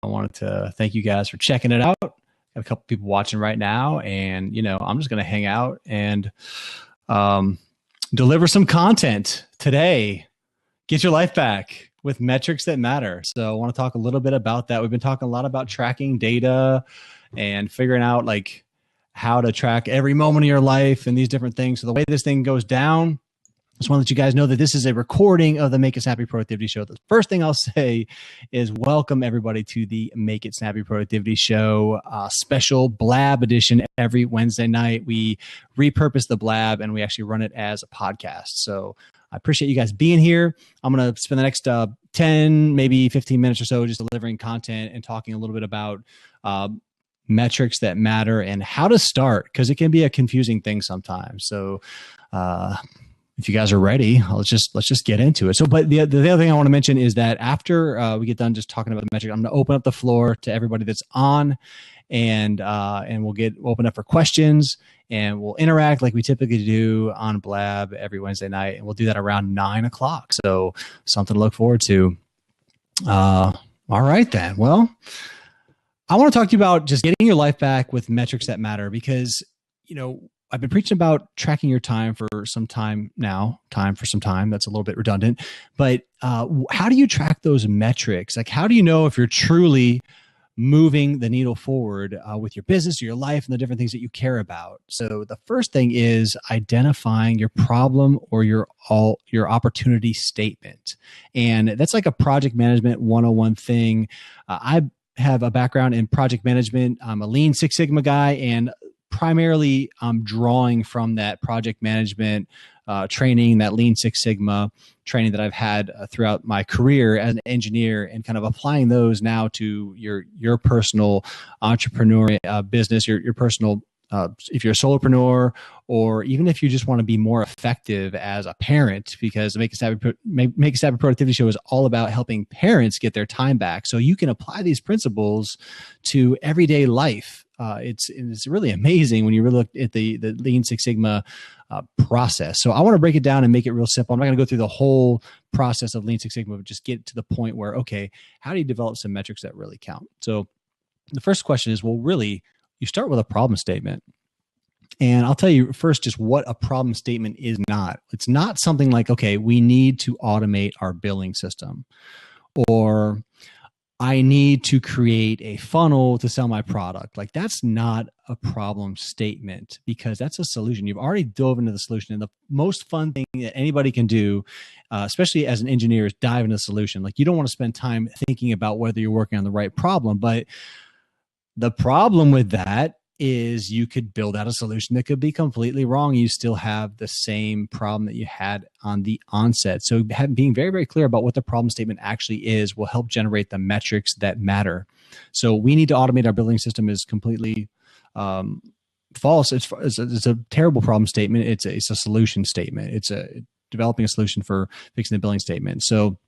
I wanted to thank you guys for checking it out. Got a couple people watching right now, and I'm just going to hang out and deliver some content today. Get your life back with metrics that matter. So I want to talk a little bit about that. We've been talking a lot about tracking data and figuring out like how to track every moment of your life and these different things. So the way this thing goes down, I just want to let you guys know that this is a recording of the Make It Snappy Productivity Show. The first thing I'll say is welcome everybody to the Make It Snappy Productivity Show, special Blab edition every Wednesday night. We repurpose the Blab and we actually run it as a podcast. So I appreciate you guys being here. I'm going to spend the next 10, maybe 15 minutes or so just delivering content and talking a little bit about metrics that matter and how to start, because it can be a confusing thing sometimes. So if you guys are ready, let's just get into it. So, but the other thing I want to mention is that after we get done just talking about the metric, I'm going to open up the floor to everybody that's on, and we'll open up for questions, and we'll interact like we typically do on Blab every Wednesday night, and we'll do that around 9 o'clock. So something to look forward to. All right then. Well, I want to talk to you about just getting your life back with metrics that matter, because I've been preaching about tracking your time for some time now. That's a little bit redundant, but how do you track those metrics? Like, how do you know if you're truly moving the needle forward with your business or your life and the different things that you care about? So the first thing is identifying your problem or your opportunity statement. And that's like a project management 101 thing. I have a background in project management. I'm a Lean Six Sigma guy, and primarily I'm drawing from that project management training, that Lean Six Sigma training that I've had throughout my career as an engineer, and kind of applying those now to your personal entrepreneur business, your personal, if you're a solopreneur, or even if you just want to be more effective as a parent, because the Make It Snappy Productivity Show is all about helping parents get their time back. So you can apply these principles to everyday life. It's really amazing when you really look at the Lean Six Sigma process. So I want to break it down and make it real simple. I'm not going to go through the whole process of Lean Six Sigma, but just get to the point where, okay, how do you develop some metrics that really count? So the first question is, well, really, you start with a problem statement. And I'll tell you first just what a problem statement is not. It's not something like, okay, we need to automate our billing system, or I need to create a funnel to sell my product. Like, that's not a problem statement, because that's a solution. You've already dove into the solution. And the most fun thing that anybody can do, especially as an engineer, is dive into the solution. Like, you don't want to spend time thinking about whether you're working on the right problem. But the problem with that is you could build out a solution that could be completely wrong. You still have the same problem that you had on the onset. So being very, very clear about what the problem statement actually is will help generate the metrics that matter. So we need to automate our billing system is completely false. It's a terrible problem statement. It's a solution statement. It's developing a solution for fixing the billing statement. So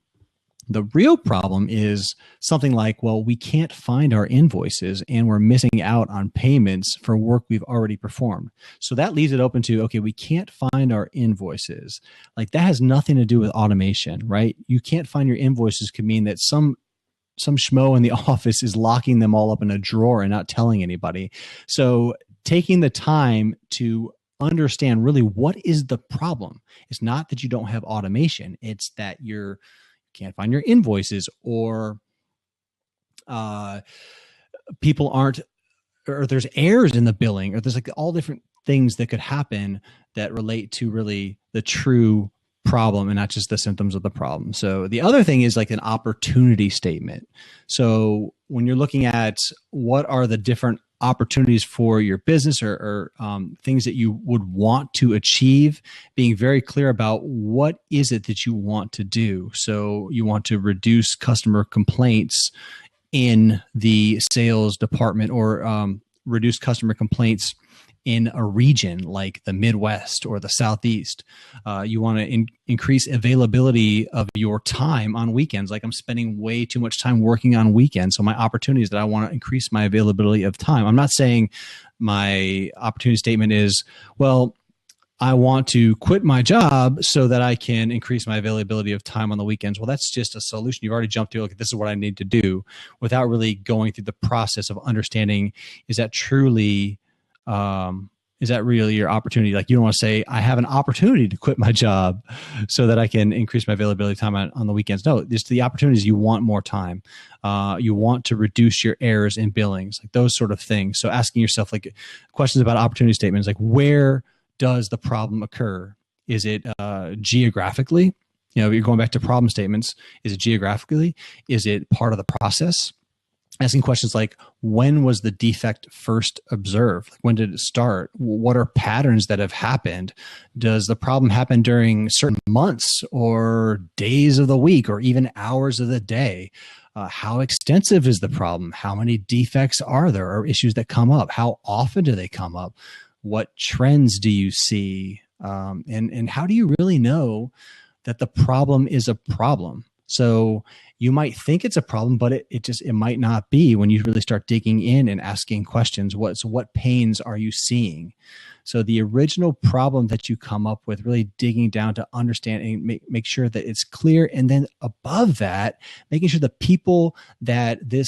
the real problem is something like, well, we can't find our invoices and we're missing out on payments for work we've already performed. So that leaves it open to, okay, we can't find our invoices. Like, that has nothing to do with automation, right? You can't find your invoices could mean that some schmo in the office is locking them all up in a drawer and not telling anybody. So taking the time to understand really what is the problem. It's not that you don't have automation. It's that you can't find your invoices, or people aren't, or there's errors in the billing, or there's like all different things that could happen that relate to really the true problem and not just the symptoms of the problem. So the other thing is like an opportunity statement. So when you're looking at what are the different opportunities for your business, or things that you would want to achieve, being very clear about what is it that you want to do. So you want to reduce customer complaints in the sales department, or reduce customer complaints in a region like the Midwest or the Southeast. You want to increase availability of your time on weekends. Like, I'm spending way too much time working on weekends. So my opportunity is that I want to increase my availability of time. I'm not saying my opportunity statement is, well, I want to quit my job so that I can increase my availability of time on the weekends. Well, that's just a solution. You've already jumped to, okay, this is what I need to do, without really going through the process of understanding, is that truly, is that really your opportunity? Like, you don't want to say, I have an opportunity to quit my job so that I can increase my availability time on the weekends. No, just the opportunities. You want more time. You want to reduce your errors in billings, like those sort of things. So asking yourself like questions about opportunity statements, like where does the problem occur? Is it geographically? You're going back to problem statements. Is it geographically? Is it part of the process? Asking questions like, when was the defect first observed? When did it start? What are patterns that have happened? Does the problem happen during certain months or days of the week or even hours of the day? How extensive is the problem? How many defects are there or issues that come up? How often do they come up? What trends do you see? And how do you really know that the problem is a problem? So you might think it's a problem, but it might not be when you really start digging in and asking questions. What pains are you seeing? So the original problem that you come up with, really digging down to understand and make sure that it's clear. And then above that, making sure the people that this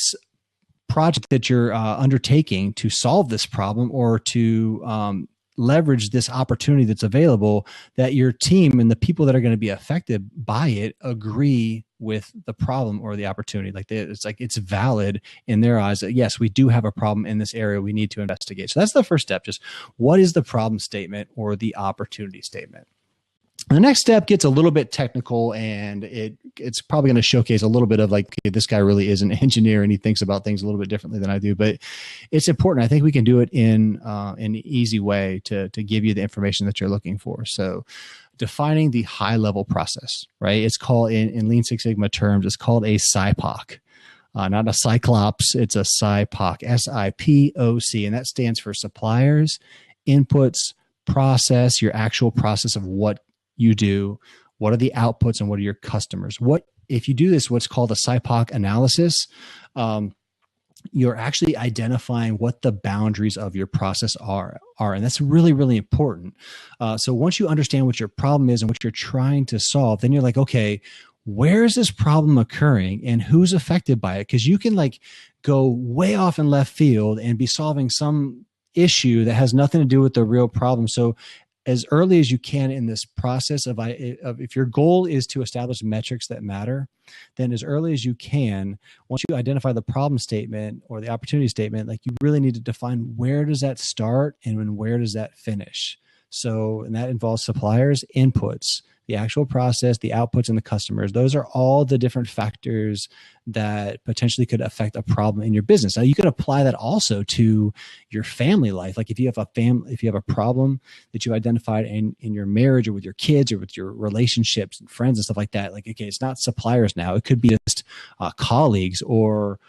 project that you're undertaking to solve this problem or to leverage this opportunity that's available, that your team and the people that are going to be affected by it agree with the problem or the opportunity. Like it's valid in their eyes that yes, we do have a problem in this area. We need to investigate. So that's the first step. Just what is the problem statement or the opportunity statement? The next step gets a little bit technical, and it's probably going to showcase a little bit of like, okay, this guy really is an engineer and he thinks about things a little bit differently than I do, but it's important. I think we can do it in an easy way to give you the information that you're looking for. So defining the high level process, right? It's called in Lean Six Sigma terms, it's called a SIPOC. Not a Cyclops, it's a SIPOC, SIPOC, and that stands for suppliers, inputs, process, your actual process of what you do, what are the outputs, and what are your customers. If you do this, what's called a SIPOC analysis, you're actually identifying what the boundaries of your process are. And that's really, really important. So once you understand what your problem is and what you're trying to solve, then you're like, okay, where is this problem occurring and who's affected by it? Because you can like go way off in left field and be solving some issue that has nothing to do with the real problem. So as early as you can in this process of if your goal is to establish metrics that matter, then as early as you can, once you identify the problem statement or the opportunity statement, like you really need to define where does that start and where does that finish. So, and that involves suppliers, inputs, the actual process, the outputs, and the customers. Those are all the different factors that potentially could affect a problem in your business. Now, you could apply that also to your family life. Like if you have a problem that you identified in your marriage or with your kids or with your relationships and friends and stuff like that, like, okay, it's not suppliers now. It could be just colleagues or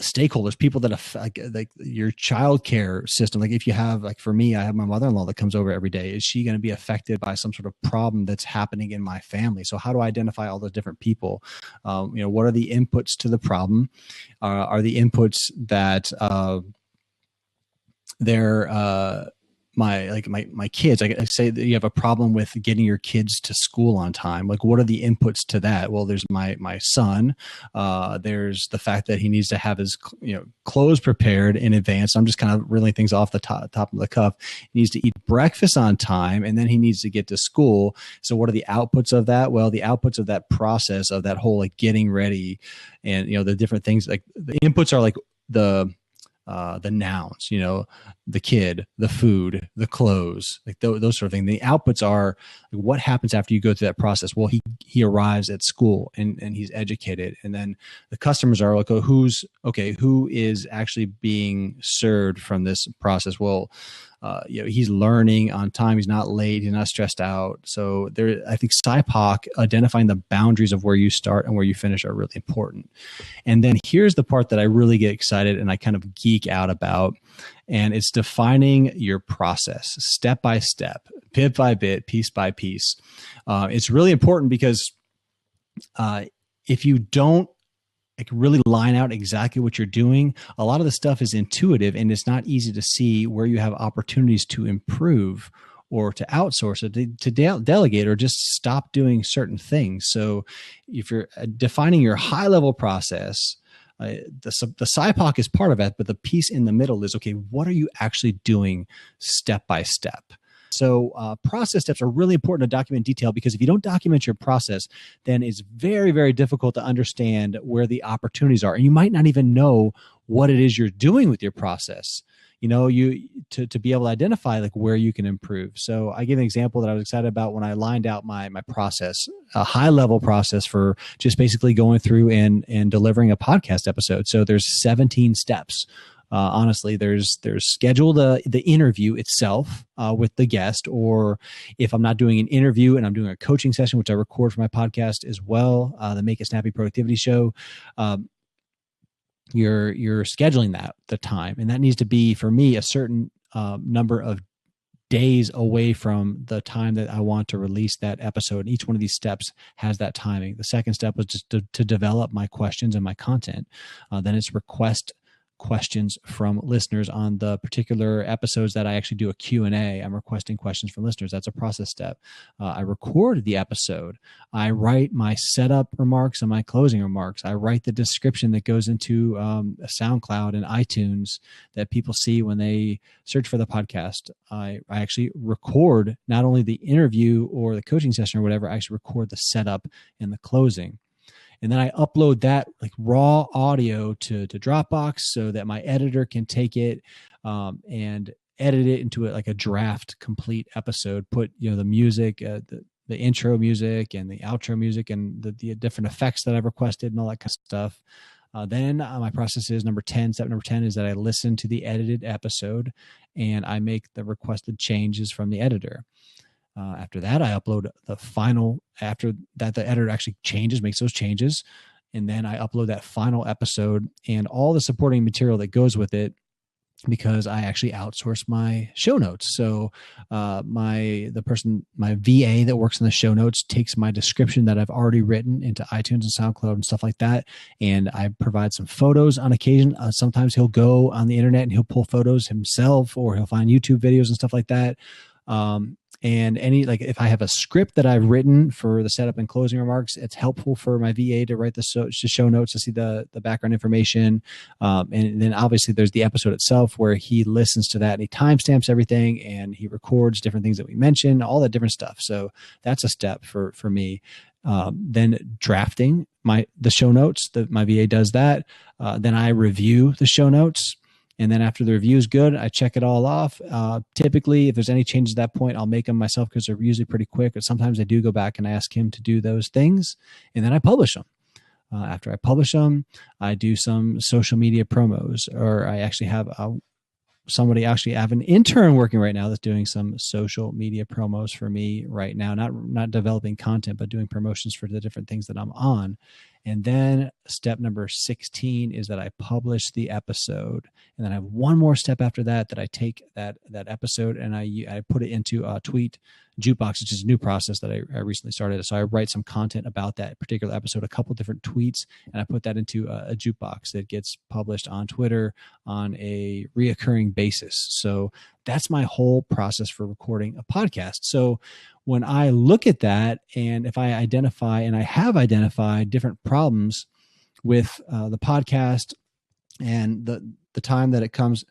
stakeholders, people that affect like your childcare system. Like if you have, like for me, I have my mother-in-law that comes over every day. Is she going to be affected by some sort of problem that's happening in my family? So how do I identify all those different people? What are the inputs to the problem? Are the inputs that they're my kids, I say that you have a problem with getting your kids to school on time. Like, what are the inputs to that? Well, there's my son. There's the fact that he needs to have his clothes prepared in advance. I'm just kind of reeling things off the top of the cuff. He needs to eat breakfast on time, and then he needs to get to school. So, what are the outputs of that? Well, the outputs of that process of that whole like getting ready, and the different things, like the inputs are like the nouns, the kid, the food, the clothes, like those sort of things. The outputs are like, what happens after you go through that process? Well, he arrives at school and he's educated. And then the customers are like, who is actually being served from this process? Well, he's learning on time. He's not late. He's not stressed out. So I think SIPOC, identifying the boundaries of where you start and where you finish, are really important. And then here's the part that I really get excited and I kind of geek out about. And it's defining your process step by step, bit by bit, piece by piece. It's really important because if you don't like really line out exactly what you're doing. A lot of the stuff is intuitive, and it's not easy to see where you have opportunities to improve or to outsource it, to delegate, or just stop doing certain things. So if you're defining your high level process, the SIPOC is part of it, but the piece in the middle is, okay, what are you actually doing step by step? So process steps are really important to document in detail, because if you don't document your process, then it's very, very difficult to understand where the opportunities are. And you might not even know what it is you're doing with your process, to be able to identify like where you can improve. So I give an example that I was excited about when I lined out my process, a high level process for just basically going through and delivering a podcast episode. So there's 17 steps. Honestly, there's schedule the interview itself with the guest, or if I'm not doing an interview and I'm doing a coaching session, which I record for my podcast as well, the Make It Snappy Productivity Show. You're scheduling the time, and that needs to be, for me, a certain number of days away from the time that I want to release that episode. And each one of these steps has that timing. The second step was just to develop my questions and my content. Then it's request questions from listeners on the particular episodes that I actually do a Q&A. I'm requesting questions from listeners. That's a process step. I record the episode. I write my setup remarks and my closing remarks. I write the description that goes into SoundCloud and iTunes that people see when they search for the podcast. I actually record not only the interview or the coaching session or whatever, I actually record the setup and the closing. And then I upload that like raw audio to Dropbox so that my editor can take it and edit it into like a draft complete episode. Put the music, the intro music and the outro music and the different effects that I've requested and all that kind of stuff. Then my process is step number 10 is that I listen to the edited episode and I make the requested changes from the editor. After that, I upload the final, after that, the editor actually makes those changes. And then I upload that final episode and all the supporting material that goes with it, because I actually outsource my show notes. So my VA that works in the show notes takes my description that I've already written into iTunes and SoundCloud and stuff like that. And I provide some photos on occasion. Sometimes he'll go on the internet and he'll pull photos himself, or he'll find YouTube videos and stuff like that. And if I have a script that I've written for the setup and closing remarks, it's helpful for my VA to write the show notes to see the background information. And then obviously there's the episode itself where he listens to that and he timestamps everything and he records different things that we mentioned, all that different stuff. So that's a step for me. Then drafting the show notes, my VA does that. Then I review the show notes. And then after the review is good, I check it all off. Typically, if there's any changes at that point, I'll make them myself because they're usually pretty quick. But sometimes I do go back and I ask him to do those things, and then I publish them. After I publish them, I do some social media promos, or I actually have I have an intern working right now that's doing some social media promos for me right now, not developing content, but doing promotions for the different things that I'm on. And then step number 16 is that I publish the episode. And then I have one more step after that I take that episode and I put it into a Tweet Jukebox, which is a new process that I recently started. So I write some content about that particular episode, a couple different tweets, and I put that into a Jukebox that gets published on Twitter on a reoccurring basis. So that's my whole process for recording a podcast. So when I look at that, and if I identify, and I have identified different problems with the podcast and the time that it comes,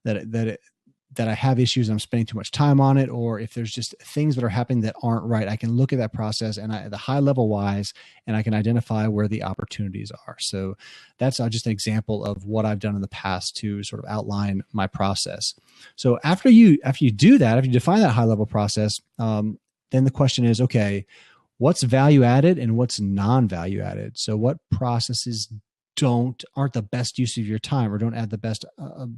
that I have issues, I'm spending too much time on it, or if there's just things that are happening that aren't right, I can look at that process and the high level wise, and I can identify where the opportunities are. So that's just an example of what I've done in the past to sort of outline my process. So after you do that, after you define that high level process, then the question is, okay, what's value added and what's non-value added? So what processes aren't the best use of your time, or don't add the best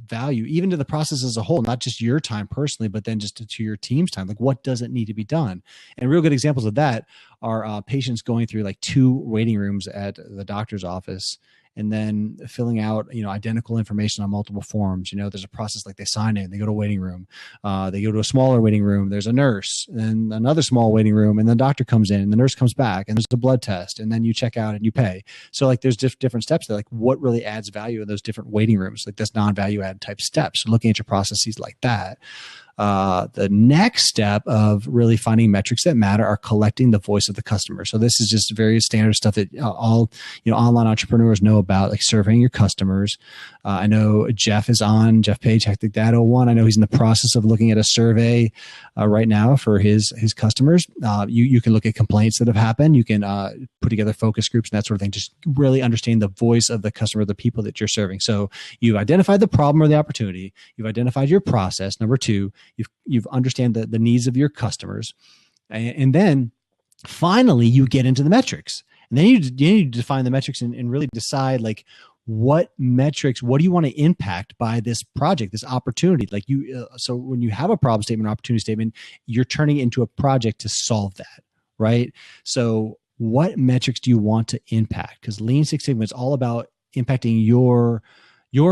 value, even to the process as a whole, not just your time personally, but then just to your team's time. Like, what doesn't need to be done? And real good examples of that are patients going through like 2 waiting rooms at the doctor's office, and then filling out, identical information on multiple forms. There's a process like they sign in, they go to a waiting room, they go to a smaller waiting room, there's a nurse, and another small waiting room, and the doctor comes in, and the nurse comes back, and there's a blood test, and then you check out and you pay. So like there's different steps there. Like what really adds value in those different waiting rooms, like this non-value add type steps. So looking at your processes like that. The next step of really finding metrics that matter are collecting the voice of the customer. So this is just very standard stuff that all online entrepreneurs know about, like surveying your customers. I know Jeff Page, Hectic Dad 01. I know he's in the process of looking at a survey right now for his customers. You can look at complaints that have happened. You can put together focus groups and that sort of thing. Just really understand the voice of the customer, the people that you're serving. So you've identified the problem or the opportunity. You've identified your process. Number two, you've understand the needs of your customers, and then finally you get into the metrics, and then you need to define the metrics and really decide like what metrics, what do you want to impact by this project, this opportunity. Like so when you have a problem statement or opportunity statement, you're turning it into a project to solve that, right? So what metrics do you want to impact? Because Lean Six Sigma is all about impacting your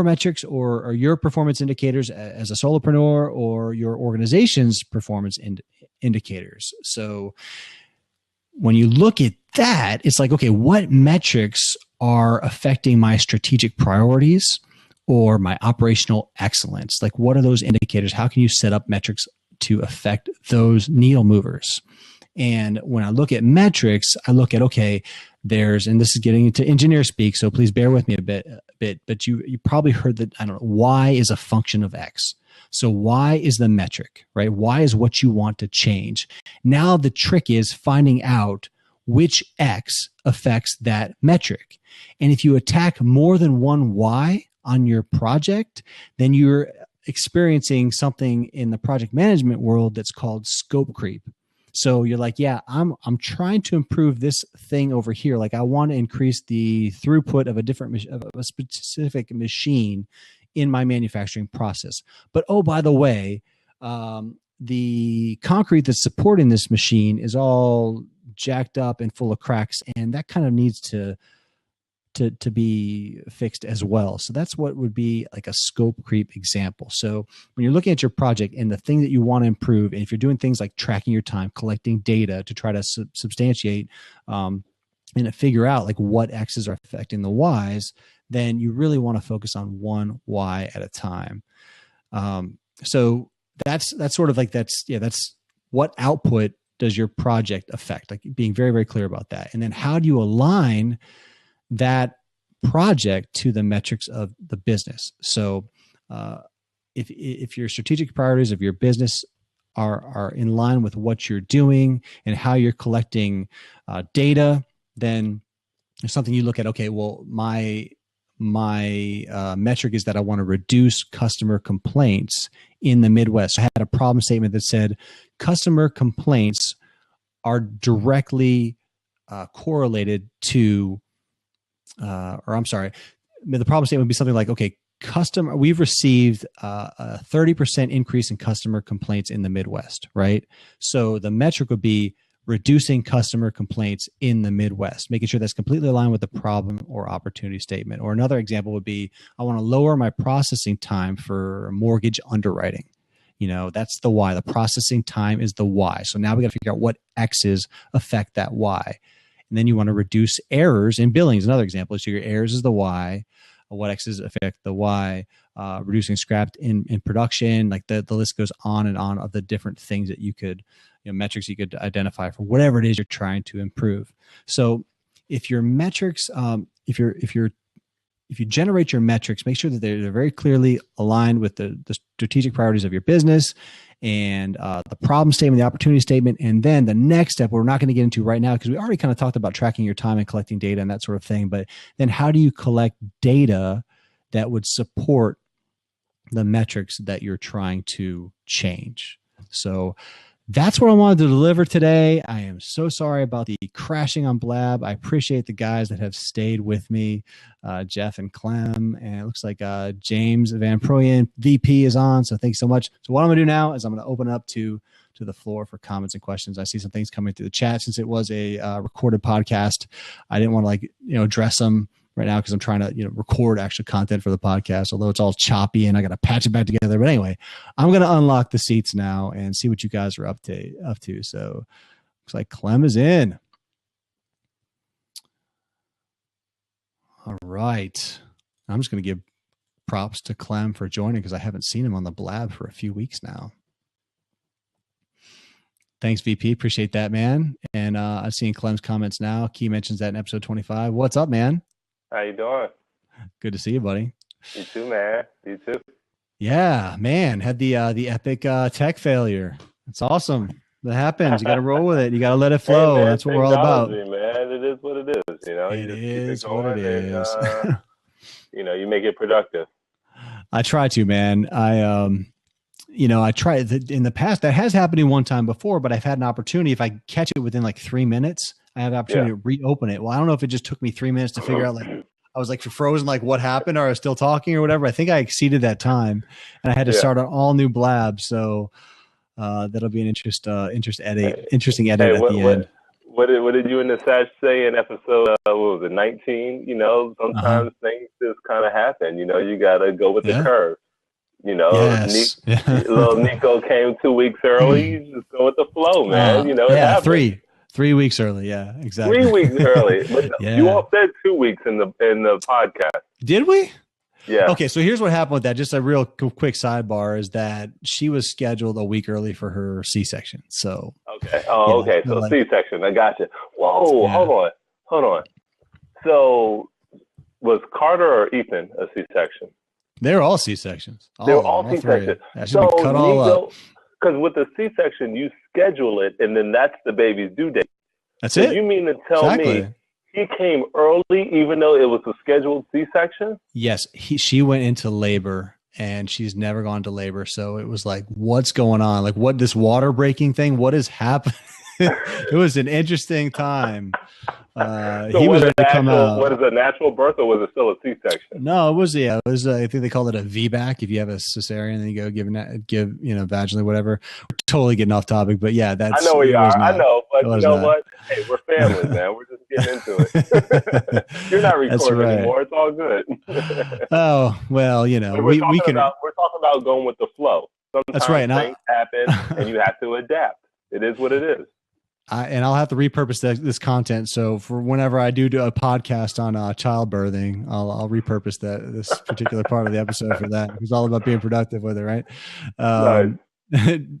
metrics or your performance indicators as a solopreneur, or your organization's performance indicators. So when you look at that, it's like, okay, what metrics are affecting my strategic priorities or my operational excellence? Like, what are those indicators? How can you set up metrics to affect those needle movers? And when I look at metrics, I look at, okay, and this is getting into engineer speak, so please bear with me a bit, but you probably heard that, I don't know, Y is a function of X. So Y is the metric, right? Y is what you want to change. Now the trick is finding out which X affects that metric. And if you attack more than one Y on your project, then you're experiencing something in the project management world that's called scope creep. So you're like, yeah, I'm trying to improve this thing over here. Like I want to increase the throughput of a specific machine in my manufacturing process. But oh, by the way, the concrete that's supporting this machine is all jacked up and full of cracks, and that kind of needs to be fixed as well. So that's what would be like a scope creep example. So when you're looking at your project and the thing that you want to improve, and if you're doing things like tracking your time, collecting data to try to substantiate and figure out like what X's are affecting the Y's, then you really want to focus on one Y at a time. So that's sort of like, that's what output does your project affect? Like being very, very clear about that. And then how do you align that project to the metrics of the business? So if your strategic priorities of your business are in line with what you're doing and how you're collecting data, then there's something you look at. Okay, well, my metric is that I want to reduce customer complaints in the Midwest. I had a problem statement that said customer complaints are directly correlated to the problem statement would be something like, okay, we've received a 30% increase in customer complaints in the Midwest, right? So the metric would be reducing customer complaints in the Midwest, making sure that's completely aligned with the problem or opportunity statement. Or another example would be, I want to lower my processing time for mortgage underwriting. That's the Y. The processing time is the Y. So now we got to figure out what X's affect that Y. And then you want to reduce errors in billing is another example. So your errors is the Y. What X's affect the Y. Reducing scrap in production. Like the list goes on and on of the different things that you could, metrics you could identify for whatever it is you're trying to improve. So if your metrics, if you generate your metrics, make sure that they're very clearly aligned with the strategic priorities of your business and the problem statement, the opportunity statement. And then the next step, we're not going to get into right now because we already kind of talked about tracking your time and collecting data and that sort of thing. But then how do you collect data that would support the metrics that you're trying to change? So that's what I wanted to deliver today. I am so sorry about the crashing on Blab. I appreciate the guys that have stayed with me, Jeff and Clem, and it looks like James Van Proyen, VP, is on. So thanks so much. So what I'm going to do now is I'm going to open up to the floor for comments and questions. I see some things coming through the chat. Since it was a recorded podcast, I didn't want to address them right now because I'm trying to, record actual content for the podcast, although it's all choppy and I got to patch it back together. But anyway, I'm going to unlock the seats now and see what you guys are up to. So looks like Clem is in. All right. I'm just going to give props to Clem for joining because I haven't seen him on the Blab for a few weeks now. Thanks, VP. Appreciate that, man. And I've seen Clem's comments now. Key mentions that in episode 25. What's up, man? How you doing? Good to see you, buddy. You too, man. You too. Yeah, man. Had the epic tech failure. It's awesome. That happens. You got to roll with it. You got to let it flow. Hey, man, that's what we're all about. Man, it is what it is. It is what it is. And, you make it productive. I try to, man. I try in the past. That has happened to me one time before, but I've had an opportunity. If I catch it within like 3 minutes, I have the opportunity to reopen it. Well, I don't know if it just took me 3 minutes to figure out, like, I was like frozen, like what happened, or I was still talking or whatever. I think I exceeded that time and I had to start an all new Blab. So that'll be an interesting edit at the end. What did you and the Sash say in episode, what was it, 19? Sometimes things just kind of happen. You got to go with the curve. Yes. Little Nico came 2 weeks early. You just go with the flow, man. It happens. 3 weeks early. Yeah, exactly. 3 weeks early. But you all said 2 weeks in the podcast. Did we? Yeah. Okay, so here's what happened with that. Just a real quick sidebar is that she was scheduled a week early for her C-section. So okay. Oh, okay. So C-section. I got you. Whoa, hold on. So was Carter or Ethan a C-section? They were all C-sections. They were all C-sections. So cut all up. Because with the C-section, you schedule it, and then that's the baby's due date. That's it. You mean to tell me he came early, even though it was a scheduled C-section? Yes, she went into labor, and she's never gone to labor. So it was like, what's going on? Like, what this water breaking thing? What is happening? It was an interesting time. So he was ready to come out. What is a natural birth, or was it still a C-section? No, it was I think they called it a VBAC. If you have a cesarean, then you go give vaginally, whatever. We're totally getting off topic, but yeah, that's. I know where you are. I know, but you know what? Hey, we're family, man. We're just getting into it. You're not recording anymore. It's all good. Oh well, we can. We're talking about going with the flow. Sometimes that's right. Things happen, and you have to adapt. It is what it is. And I'll have to repurpose this content. So for whenever I do a podcast on childbirthing, I'll repurpose this particular part of the episode for that. It's all about being productive with it, right?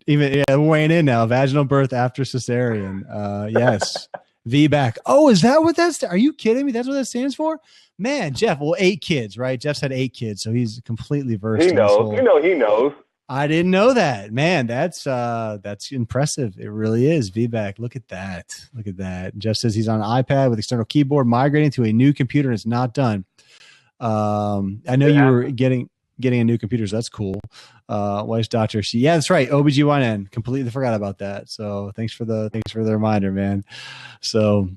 Even weighing in now, vaginal birth after cesarean. Yes, VBAC. Oh, is that what that's? Are you kidding me? That's what that stands for, man. Jeff, 8 kids, right? Jeff's had 8 kids, so he's completely versed. He knows. He knows. I didn't know that, man. That's impressive. It really is. VBAC. Look at that. Jeff says he's on an iPad with external keyboard, migrating to a new computer, and it's not done. I know you were getting a new computer, so that's cool. Wife's doctor. That's right. OBGYN. Completely forgot about that. So thanks for the reminder, man. So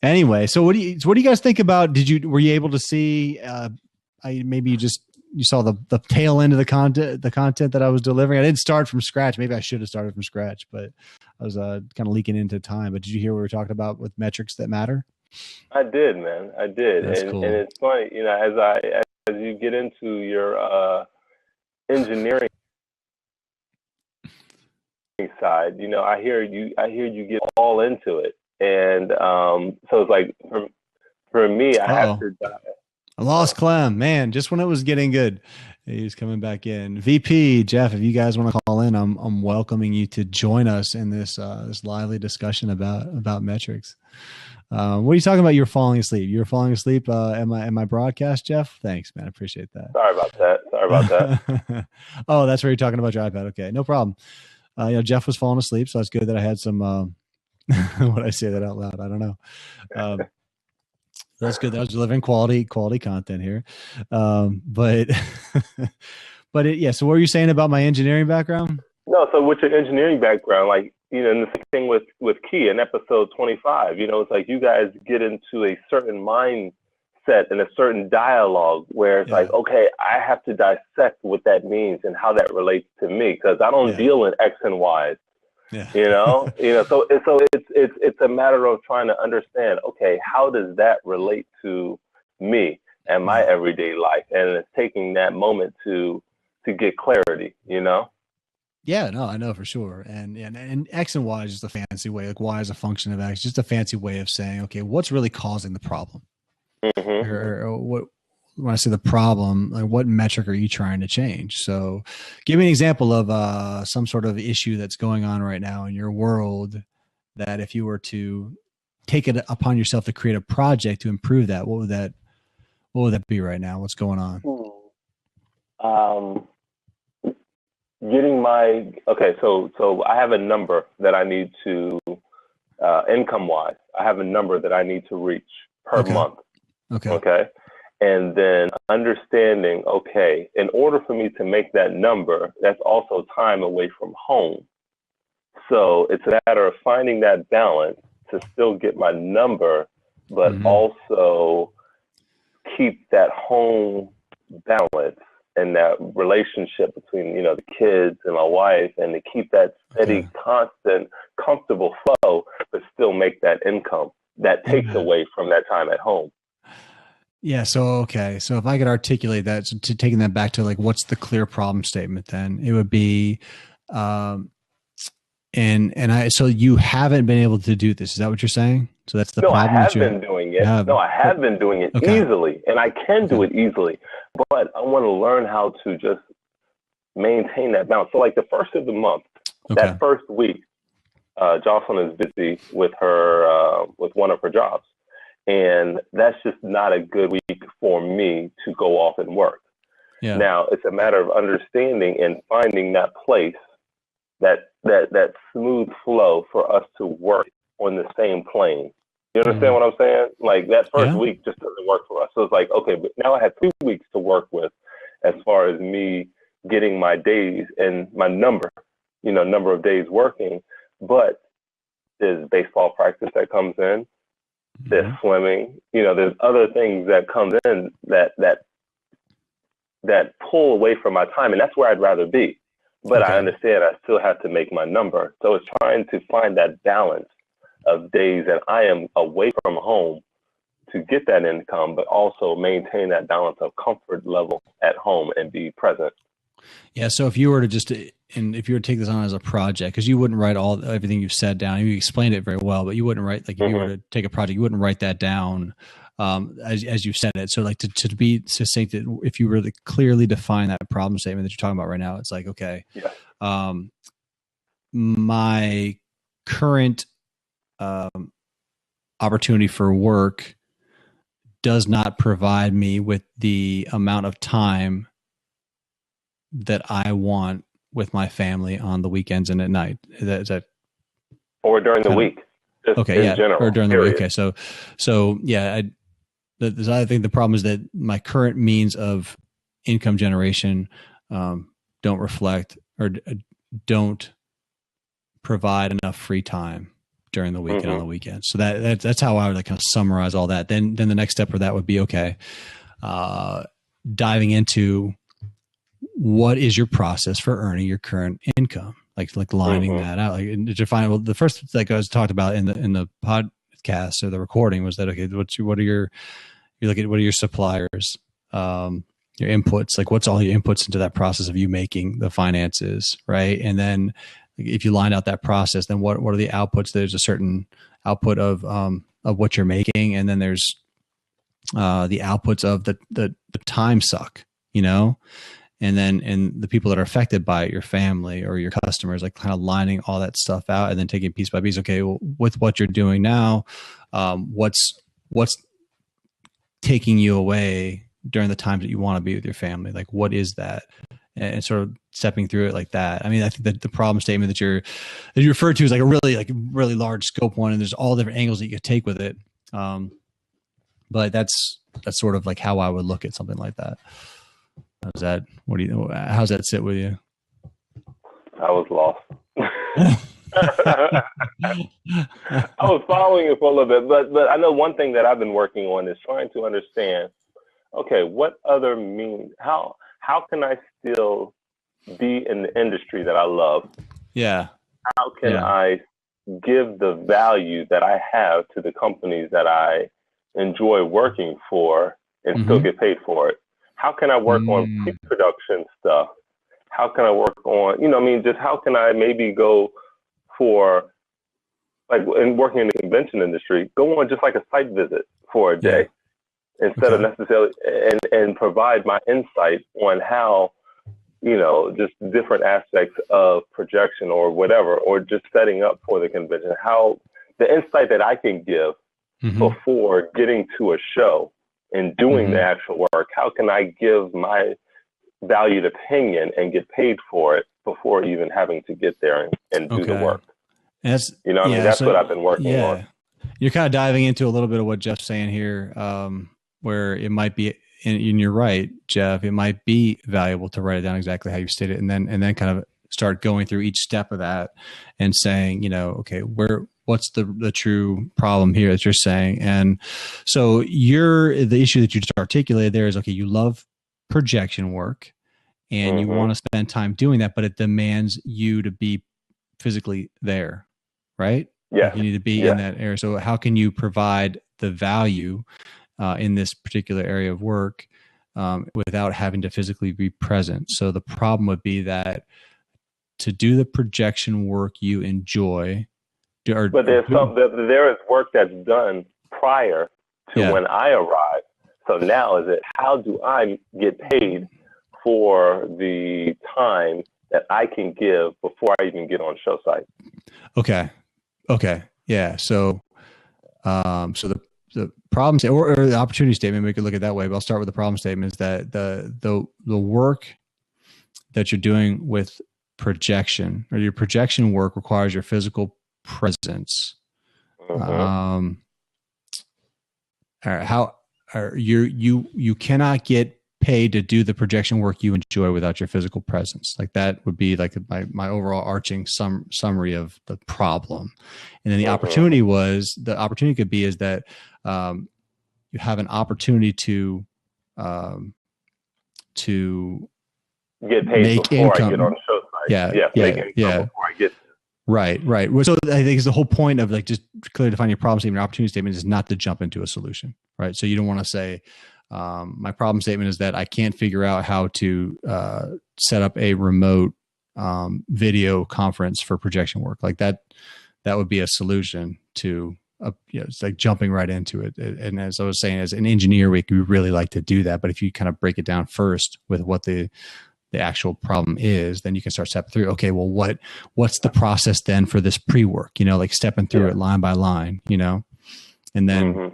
anyway, so what do you guys think about? Were you able to see? You saw the tail end of the content that I was delivering. I didn't start from scratch. Maybe I should have started from scratch, but I was kind of leaking into time. But did you hear what we were talking about with metrics that matter? I did, man. I did. That's cool. And it's funny, as you get into your engineering side, I hear you get all into it. And so it's like for me, I have to dive. I lost Clem, man. Just when it was getting good, he's coming back in. VP Jeff, if you guys want to call in, I'm welcoming you to join us in this lively discussion about metrics. What are you talking about? You're falling asleep. You're falling asleep at my broadcast, Jeff. Thanks, man. I appreciate that. Sorry about that. Oh, that's where you're talking about your iPad. Okay, no problem. Jeff was falling asleep, so it's good that I had some. Would I say that out loud? I don't know. That's good. That was delivering quality content here. So what were you saying about my engineering background? No, so with your engineering background, and the same thing with Key in episode 25, it's like you guys get into a certain mindset and a certain dialogue where it's like, okay, I have to dissect what that means and how that relates to me, because I don't deal in X and Y's. Yeah. So it's a matter of trying to understand, okay, how does that relate to me? and my everyday life, and it's taking that moment to get clarity, you know? Yeah, no, I know for sure. And X and Y is just a fancy way. Like Y is a function of X, just a fancy way of saying, okay, what's really causing the problem? Mm-hmm. Or what, when I say the problem, like what metric are you trying to change? So give me an example of some sort of issue that's going on right now in your world that if you were to take it upon yourself to create a project to improve that, what would that be right now? What's going on? So I have a number that I need to, income wise, I have a number that I need to reach per month. Okay. And then understanding, okay, in order for me to make that number, that's also time away from home. So it's a matter of finding that balance to still get my number, but also keep that home balance and that relationship between, the kids and my wife, and to keep that steady, constant, comfortable flow, but still make that income that takes away from that time at home. Yeah. So if I could articulate that, to taking that back to like, what's the clear problem statement, then it would be, so you haven't been able to do this. Is that what you're saying? So that's the problem. I have been doing it. I have been doing it easily, and I can do it easily, but I want to learn how to just maintain that balance. So like the first of the month, that first week, Jocelyn is busy with with one of her jobs. And that's just not a good week for me to go off and work. Yeah. Now it's a matter of understanding and finding that place, that smooth flow for us to work on the same plane. You understand what I'm saying? Like that first week just doesn't work for us. So it's like, okay, but now I have 2 weeks to work with as far as me getting my days and my number of days working. But there's baseball practice that comes in. There's swimming, there's other things that comes in that pull away from my time, and that's where I'd rather be. But I understand I still have to make my number. So it's trying to find that balance of days that I am away from home to get that income, but also maintain that balance of comfort level at home and be present. Yeah. So if you were to if you were to take this on as a project, because you wouldn't write everything you've said down, you explained it very well, but you wouldn't write, like if you were to take a project, you wouldn't write that down as you said it. So like to be succinct, if you really clearly define that problem statement that you're talking about right now, it's like, okay, my current opportunity for work does not provide me with the amount of time that I want with my family on the weekends and at night. Is that or during the week? General, or during the week. Okay, so yeah, I think the problem is that my current means of income generation don't reflect or don't provide enough free time during the week and on the weekend. So that's how I would like kind of summarize all that. Then the next step for that would be diving into what is your process for earning your current income, like lining that out, like define. Well, the first, like I was talked about in the podcast or the recording, was that what are your suppliers, your inputs, like what's all your inputs into that process of you making the finances, right? And then if you line out that process, then what are the outputs? There's a certain output of what you're making, and then there's the outputs of the time suck, and then the people that are affected by it, your family or your customers, like kind of lining all that stuff out and then taking piece by piece. Okay, well, with what you're doing now, what's taking you away during the times that you want to be with your family? Like, what is that? And sort of stepping through it like that. I mean, I think that the problem statement that you referred to is like a really large scope one, and there's all different angles that you could take with it. But that's sort of like how I would look at something like that. How's that sit with you? I was lost. I was following it for a little bit, but I know one thing that I've been working on is trying to understand, okay, what other means, how can I still be in the industry that I love? Yeah. How can I give the value that I have to the companies that I enjoy working for, and still get paid for it? How can I work on pre-production stuff? How can I work on, just how can I maybe go for, like, in working in the convention industry, go on just like a site visit for a day instead of necessarily, and provide my insight on how, just different aspects of projection or whatever, or just setting up for the convention, how the insight that I can give before getting to a show and doing the actual work. How can I give my valued opinion and get paid for it before even having to get there and do the work? That's, that's what I've been working on. You're kind of diving into a little bit of what Jeff's saying here, where it might be, and you're right, Jeff, it might be valuable to write it down exactly how you stated it, and then kind of start going through each step of that and saying, okay, what's the true problem here that you're saying? And so the issue that you just articulated there is, okay, you love projection work and you want to spend time doing that, but it demands you to be physically there, right? Yeah. Like you need to be in that area. So how can you provide the value in this particular area of work without having to physically be present? So the problem would be that to do the projection work you enjoy, but there is work that's done prior to when I arrive. So now is it, how do I get paid for the time that I can give before I even get on show site? Okay. Yeah. So, the problem statement or the opportunity statement, we could look at it that way, but I'll start with the problem statement, is that the work that you're doing with projection, or your projection work, requires your physical presence. You cannot get paid to do the projection work you enjoy without your physical presence. Like that would be like my overall arching summary of the problem. And then the opportunity could be is that you have an opportunity to get paid make before income. I get on show site. Make income before I get. Right. So I think it's the whole point of, like, just clearly defining your problem statement, your opportunity statement is not to jump into a solution, right? So you don't want to say, my problem statement is that I can't figure out how to set up a remote video conference for projection work. Like that would be a solution to, it's like jumping right into it. And as I was saying, as an engineer, we really like to do that. But if you kind of break it down first with what the actual problem is, then you can start stepping through, okay, well, what's the process then for this pre-work, like stepping through it line by line, and then.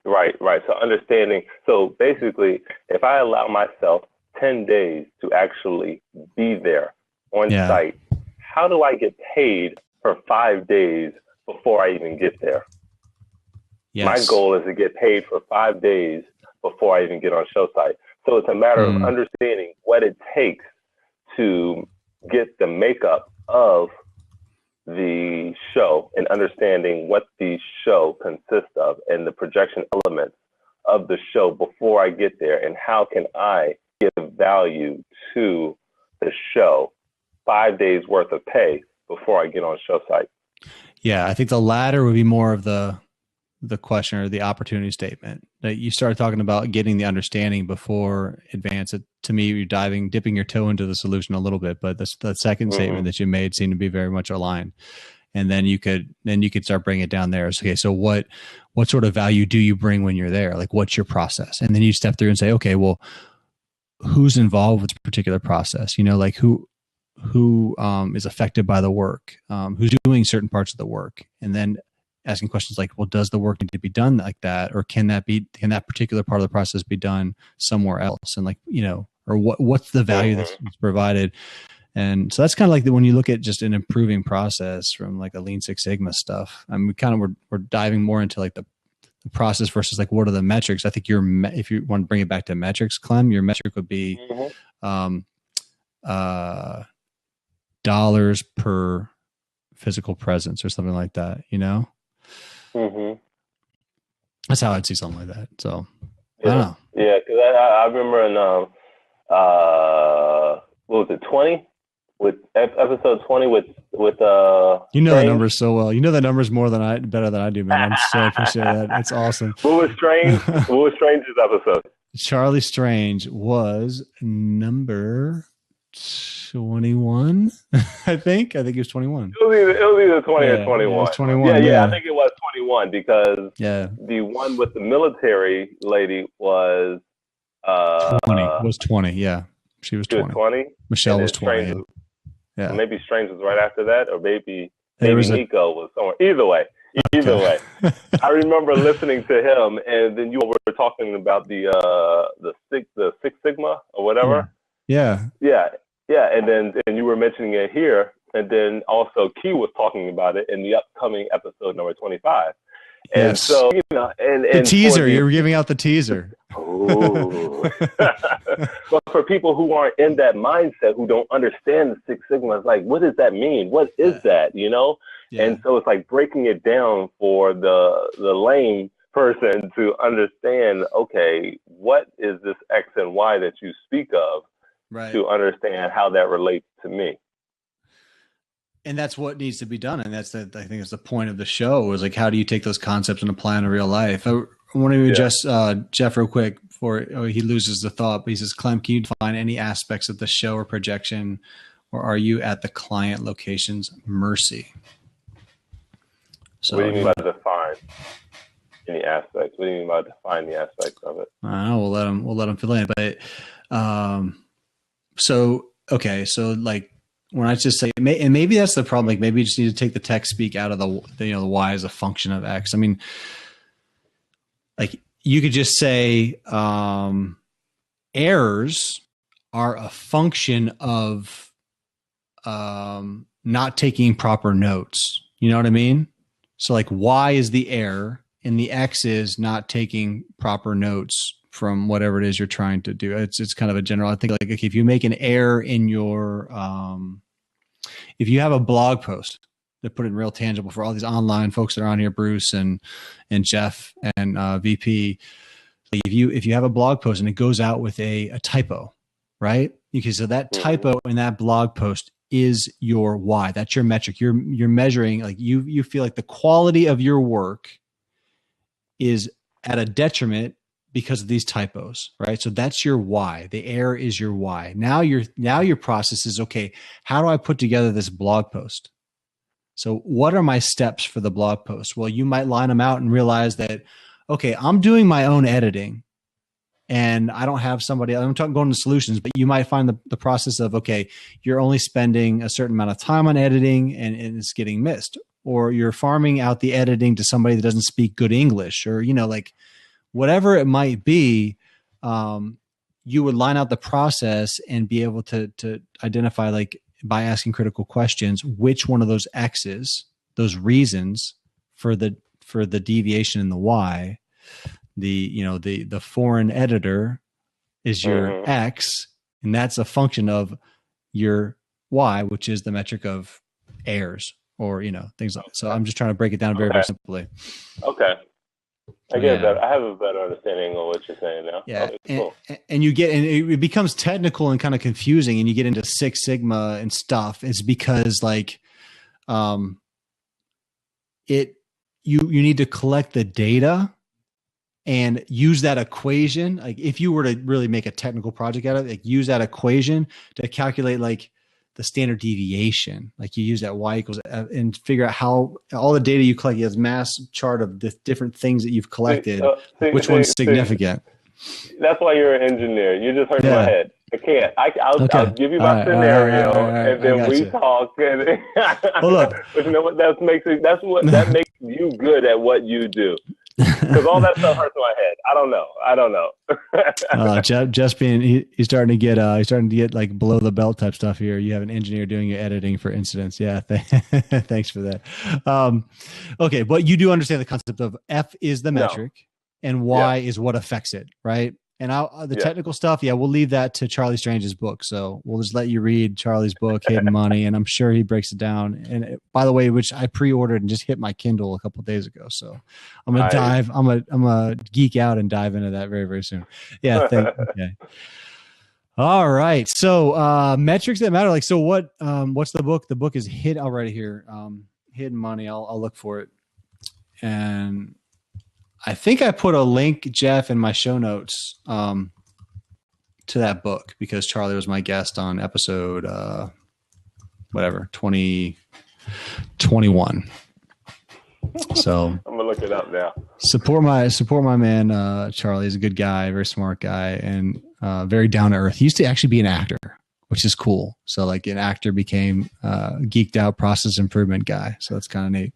Right. So understanding, so basically, if I allow myself 10 days to actually be there on site, how do I get paid for 5 days before I even get there? Yes. My goal is to get paid for 5 days before I even get on show site. So it's a matter of understanding what it takes to get the makeup of the show and understanding what the show consists of and the projection elements of the show before I get there, and how can I give value to the show, 5 days worth of pay before I get on show site. Yeah, I think the latter would be more of the question, or the opportunity statement. That you started talking about getting the understanding before advance. To me, you're dipping your toe into the solution a little bit, but the second statement that you made seemed to be very much aligned. And then you could start bringing it down there. So, okay, so what sort of value do you bring when you're there? Like, what's your process? And then you step through and say, okay, well, who's involved with this particular process? Like who is affected by the work? Who's doing certain parts of the work? And then asking questions like, well, does the work need to be done like that? Or can that particular part of the process be done somewhere else? And or what's the value that's provided? And so that's kind of like when you look at just an improving process from like a Lean Six Sigma stuff. I mean, we're diving more into like the process versus like, what are the metrics? I think if you want to bring it back to metrics, Clem, your metric would be, dollars per physical presence or something like that, That's how I'd see something like that. So I don't know. Yeah, because I remember in what was it, 20? With episode 20 with the numbers so well. You know the numbers better than I do, man. I'm so appreciate that. It's awesome. What was Strange's episode? Charlie Strange was number 21. I think it was 21. It was either 20 or 21. It was 21. Yeah, I think it was 21 because the one with the military lady was 20. Was 20. Yeah, she was 20. 20. Michelle was 20. Yeah. Maybe Strange was right after that, or maybe Nico was somewhere. Either way. I remember listening to him, and then you were talking about the Six Sigma or whatever. Yeah. And then you were mentioning it here, and then also Key was talking about it in the upcoming episode number 25. And so, and the teaser, you're giving out the teaser. Oh. But for people who aren't in that mindset, who don't understand the Six Sigma, it's like, what does that mean? What is that? Yeah. And so it's like breaking it down for the lame person to understand, okay, what is this X and Y that you speak of, to understand how that relates to me. And that's what needs to be done. And I think that's the point of the show, is like, how do you take those concepts and apply in real life? I want to address Jeff real quick before he loses the thought. But he says, Clem, can you define any aspects of the show or projection, or are you at the client location's mercy? So, what do you mean by define any aspects? What do you mean by define the aspects of it? I don't know. We'll let him fill in. But so like, when I just say, and maybe that's the problem. Like, maybe you just need to take the tech speak out of the Y as a function of X. I mean, like, you could just say errors are a function of not taking proper notes. You know what I mean? So like, Y is the error, and the X is not taking proper notes from whatever it is you're trying to do. It's kind of a general. I think, like, okay, if you make an error in your if you have a blog post, to put it in real tangible for all these online folks that are on here, Bruce and Jeff and VP, if you have a blog post and it goes out with a typo, right? Because so that typo in that blog post is your Y. That's your metric. You're measuring, like, you feel like the quality of your work is at a detriment because of these typos, right? So that's your Y. The error is your Y. Now your process is, okay, how do I put together this blog post? So what are my steps for the blog post? Well, you might line them out and realize that, okay, I'm doing my own editing and I don't have somebody, I'm talking going to solutions, but you might find the process of, okay, you're only spending a certain amount of time on editing and it's getting missed, or you're farming out the editing to somebody that doesn't speak good English, or, like, whatever it might be, you would line out the process and be able to identify, like, by asking critical questions, which one of those X's, those reasons for the deviation in the Y, the foreign editor is your X, and that's a function of your Y, which is the metric of errors, or things like that. So I'm just trying to break it down very, very simply. Okay. I get that. I have a better understanding of what you're saying now. Yeah. Okay, cool. And it becomes technical and kind of confusing, and you get into Six Sigma and stuff. It's because, like, you need to collect the data and use that equation. Like, if you were to really make a technical project out of it, like, use that equation to calculate, like, the standard deviation. Like, you use that Y equals and figure out how all the data you collect, you have mass chart of the different things that you've collected, which one's significant. That's why you're an engineer. You just hurt my head. I can't. I'll give you my scenario, and then we talk. And well, look, but you know what? That makes you good at what you do. Because all that stuff hurts my head. I don't know. Just he's starting to get like below the belt type stuff here. You have an engineer doing your editing for incidents. Yeah. Thanks for that. Okay. But you do understand the concept of F is the metric and Y is what affects it. Right. And the technical stuff, we'll leave that to Charlie Strange's book. So we'll just let you read Charlie's book, Hidden Money, and I'm sure he breaks it down. And by the way, which I pre-ordered and just hit my Kindle a couple of days ago. So I'm gonna geek out and dive into that very, very soon. Yeah. Okay. All right. So metrics that matter. Like, so what's the book? The book is Hidden Money. I'll look for it. And I think I put a link, Jeff, in my show notes to that book because Charlie was my guest on episode 2021. So I'm gonna look it up now. Support my man. Charlie is a good guy, very smart guy, and very down to earth. He used to actually be an actor, which is cool. So like an actor became geeked out process improvement guy. So that's kind of neat.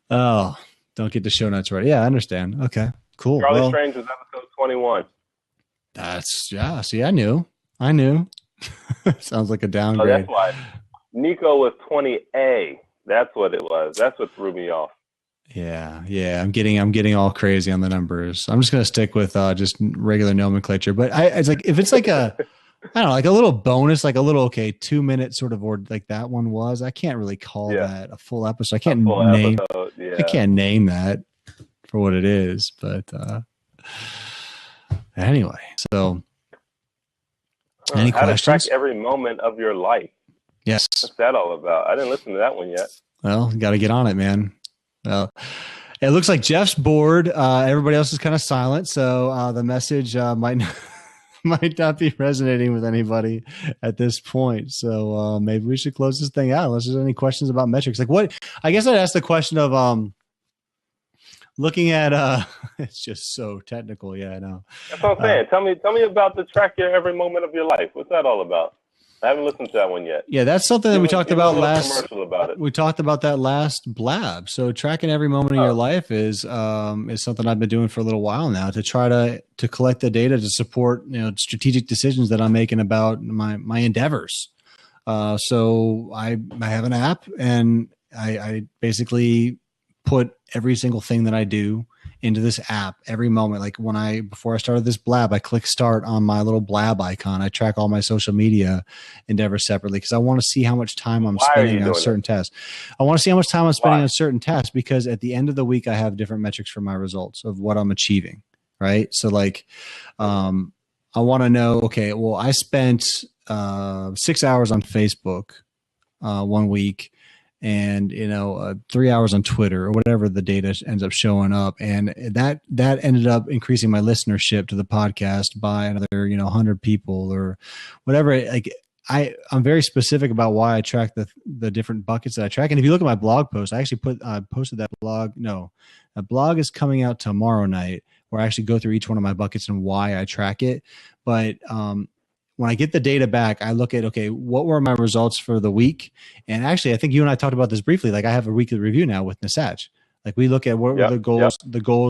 Oh, don't get the show notes right. Yeah, I understand. Okay, cool. Charlie Strange was episode 21. See, I knew. Sounds like a downgrade. Oh, that's why. Nico was 20A. That's what it was. That's what threw me off. Yeah. I'm getting all crazy on the numbers. I'm just gonna stick with just regular nomenclature. But it's like if it's like a I don't know, like a little bonus, like a little 2-minute sort of, or like that one was. I can't really call that a full episode. I can't name. I can't name that for what it is. But anyway, so any how questions? To track every moment of your life. Yes. What's that all about? I didn't listen to that one yet. Well, you got to get on it, man. Well, it looks like Jeff's bored. Everybody else is kind of silent, so the message might not be resonating with anybody at this point. So maybe we should close this thing out unless there's any questions about metrics. Like what? I guess I'd ask the question of looking at. It's just so technical. Yeah, I know. That's what I'm saying. Tell me about the track your every moment of your life. What's that all about? I haven't listened to that one yet. Yeah, that's something that we talked about last. Commercial about it. We talked about that last Blab. So tracking every moment of your life is something I've been doing for a little while now to try to collect the data to support strategic decisions that I'm making about my endeavors. So I have an app and I basically put every single thing that I do into this app every moment. Like before I started this Blab, I click start on my little Blab icon. I track all my social media endeavors separately because I want to see how much time I'm spending on certain tasks. I want to see how much time I'm spending on certain tasks because at the end of the week, I have different metrics for my results of what I'm achieving. Right. So like, I want to know, okay, well, I spent 6 hours on Facebook 1 week, and 3 hours on Twitter or whatever the data ends up showing up, and that ended up increasing my listenership to the podcast by another 100 people or whatever. Like I'm very specific about why I track the different buckets that I track. And if you look at my blog post, I actually posted that blog. No, that blog is coming out tomorrow night, where I actually go through each one of my buckets and why I track it. But when I get the data back, I look at, okay, what were my results for the week? And actually, I think you and I talked about this briefly. Like I have a weekly review now with Nisach. Like we look at what were the goals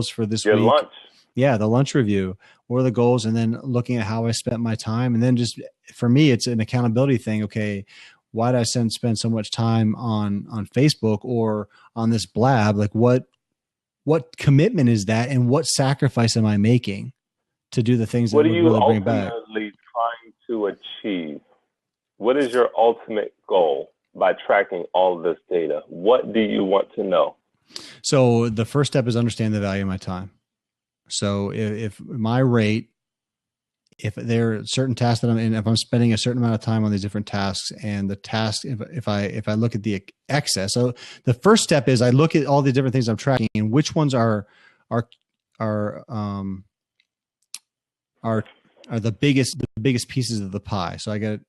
for this week. Lunch. Yeah, the lunch review. What are the goals? And then looking at how I spent my time. And then just for me, it's an accountability thing. Okay, why did I spend so much time on Facebook or on this Blab? Like what commitment is that? And what sacrifice am I making to do the things that would really bring back? Trying to achieve? What is your ultimate goal by tracking all of this data? What do you want to know? So the first step is understand the value of my time. So if my rate, if there are certain tasks that I'm in, if I'm spending a certain amount of time on these different tasks, and the task, if I look at the excess, so the first step is I look at all the different things I'm tracking and which ones are the biggest pieces of the pie. So I got,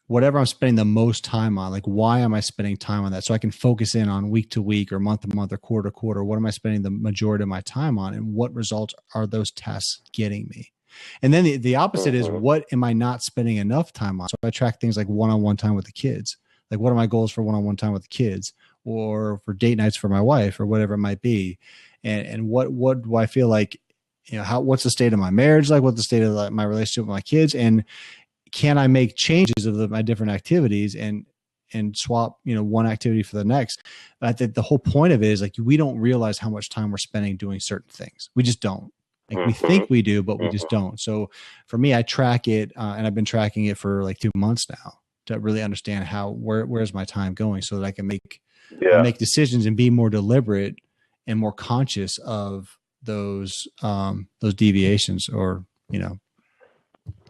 whatever I'm spending the most time on, like why am I spending time on that? So I can focus in on week to week or month to month or quarter to quarter. What am I spending the majority of my time on, and what results are those tasks getting me? And then the opposite is, what am I not spending enough time on? So I track things like one-on-one time with the kids. Like what are my goals for one-on-one time with the kids, or for date nights for my wife, or whatever it might be. And what do I feel like, what's the state of my marriage like? What's the state of my relationship with my kids? And can I make changes of my different activities and swap, one activity for the next? But I think the whole point of it is like, we don't realize how much time we're spending doing certain things. We just don't. Like we think we do, but we just don't. So for me, I track it, and I've been tracking it for like 2 months now to really understand where's my time going, so that I can make decisions and be more deliberate and more conscious of those deviations, or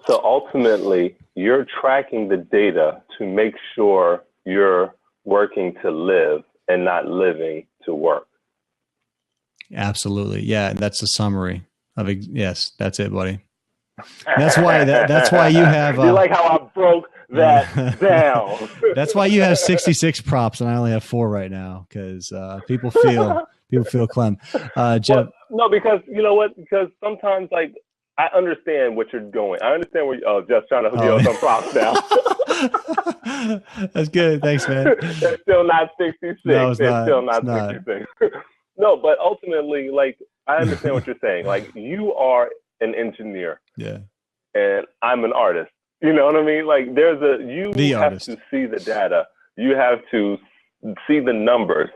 So ultimately, you're tracking the data to make sure you're working to live and not living to work. Absolutely. Yeah. And that's a summary of it. Yes, that's it, buddy. That's why you have, you like how I broke that down. That's why you have 66 props and I only have 4 right now. Cause, people feel Clem, Jeff. Well, no, because you know what? Because sometimes like, I understand what you're going. I understand where you're just trying to hook you up some props now. That's good. Thanks, man. It's still not 66. No, it's still not 66. No, but ultimately, like, I understand what you're saying. Like, you are an engineer. Yeah. And I'm an artist. You know what I mean? Like, you have to see the data. You have to see the numbers.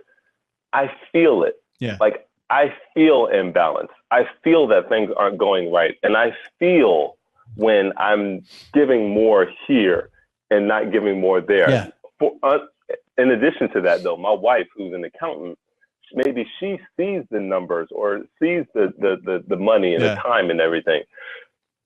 I feel it. Yeah. Like, I feel imbalance. I feel that things aren't going right. And I feel when I'm giving more here and not giving more there. Yeah. In addition to that, though, my wife, who's an accountant, maybe she sees the numbers or sees the money and the time and everything.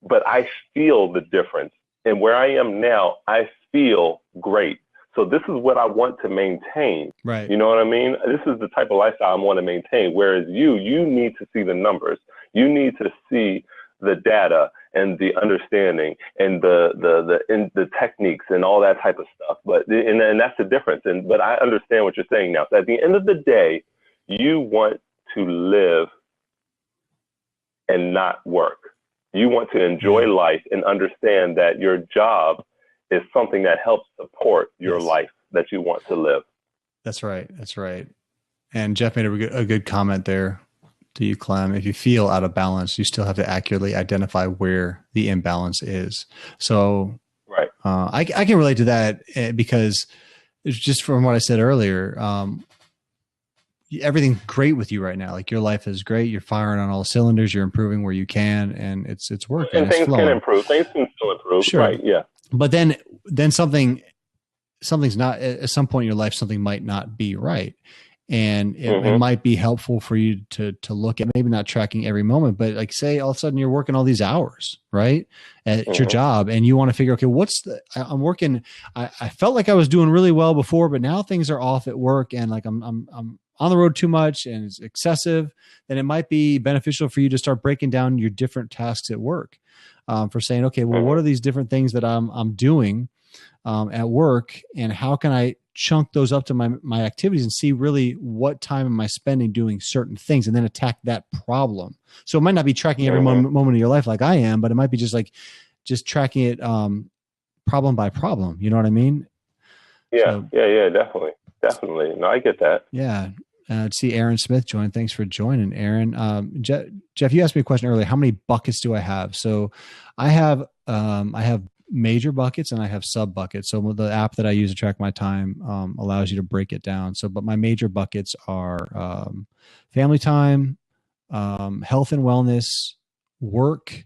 But I feel the difference. And where I am now, I feel great. So this is what I want to maintain. Right. You know what I mean? This is the type of lifestyle I want to maintain. Whereas you need to see the numbers. You need to see the data and the understanding and the techniques and all that type of stuff. But and that's the difference. But I understand what you're saying now. So at the end of the day, you want to live and not work. You want to enjoy life and understand that your job is something that helps support your life that you want to live. That's right. That's right. And Jeff made a good comment there to you, Clem. If you feel out of balance, you still have to accurately identify where the imbalance is. So right. I can relate to that because it's just from what I said earlier, everything's great with you right now. Like your life is great. You're firing on all cylinders. You're improving where you can, and it's working. And things can improve. Things can still improve. Sure. Right. Yeah. But then something's not, at some point in your life, something might not be right. And it might be helpful for you to look at, maybe not tracking every moment, but like say all of a sudden you're working all these hours, right, at your job, and you want to figure, okay, I'm working. I felt like I was doing really well before, but now things are off at work, and like I'm on the road too much and it's excessive. Then it might be beneficial for you to start breaking down your different tasks at work, for saying, okay, well, what are these different things that I'm doing at work, and how can I chunk those up to my activities and see really what time am I spending doing certain things, and then attack that problem. So it might not be tracking every moment of your life like I am, but it might be just tracking it problem by problem. You know what I mean? Yeah. So, yeah, definitely. No, I get that. Yeah. See Aaron Smith join. Thanks for joining, Aaron. Jeff, you asked me a question earlier. How many buckets do I have? So I have major buckets and I have sub buckets. So the app that I use to track my time allows you to break it down. So, but my major buckets are family time, health and wellness, work,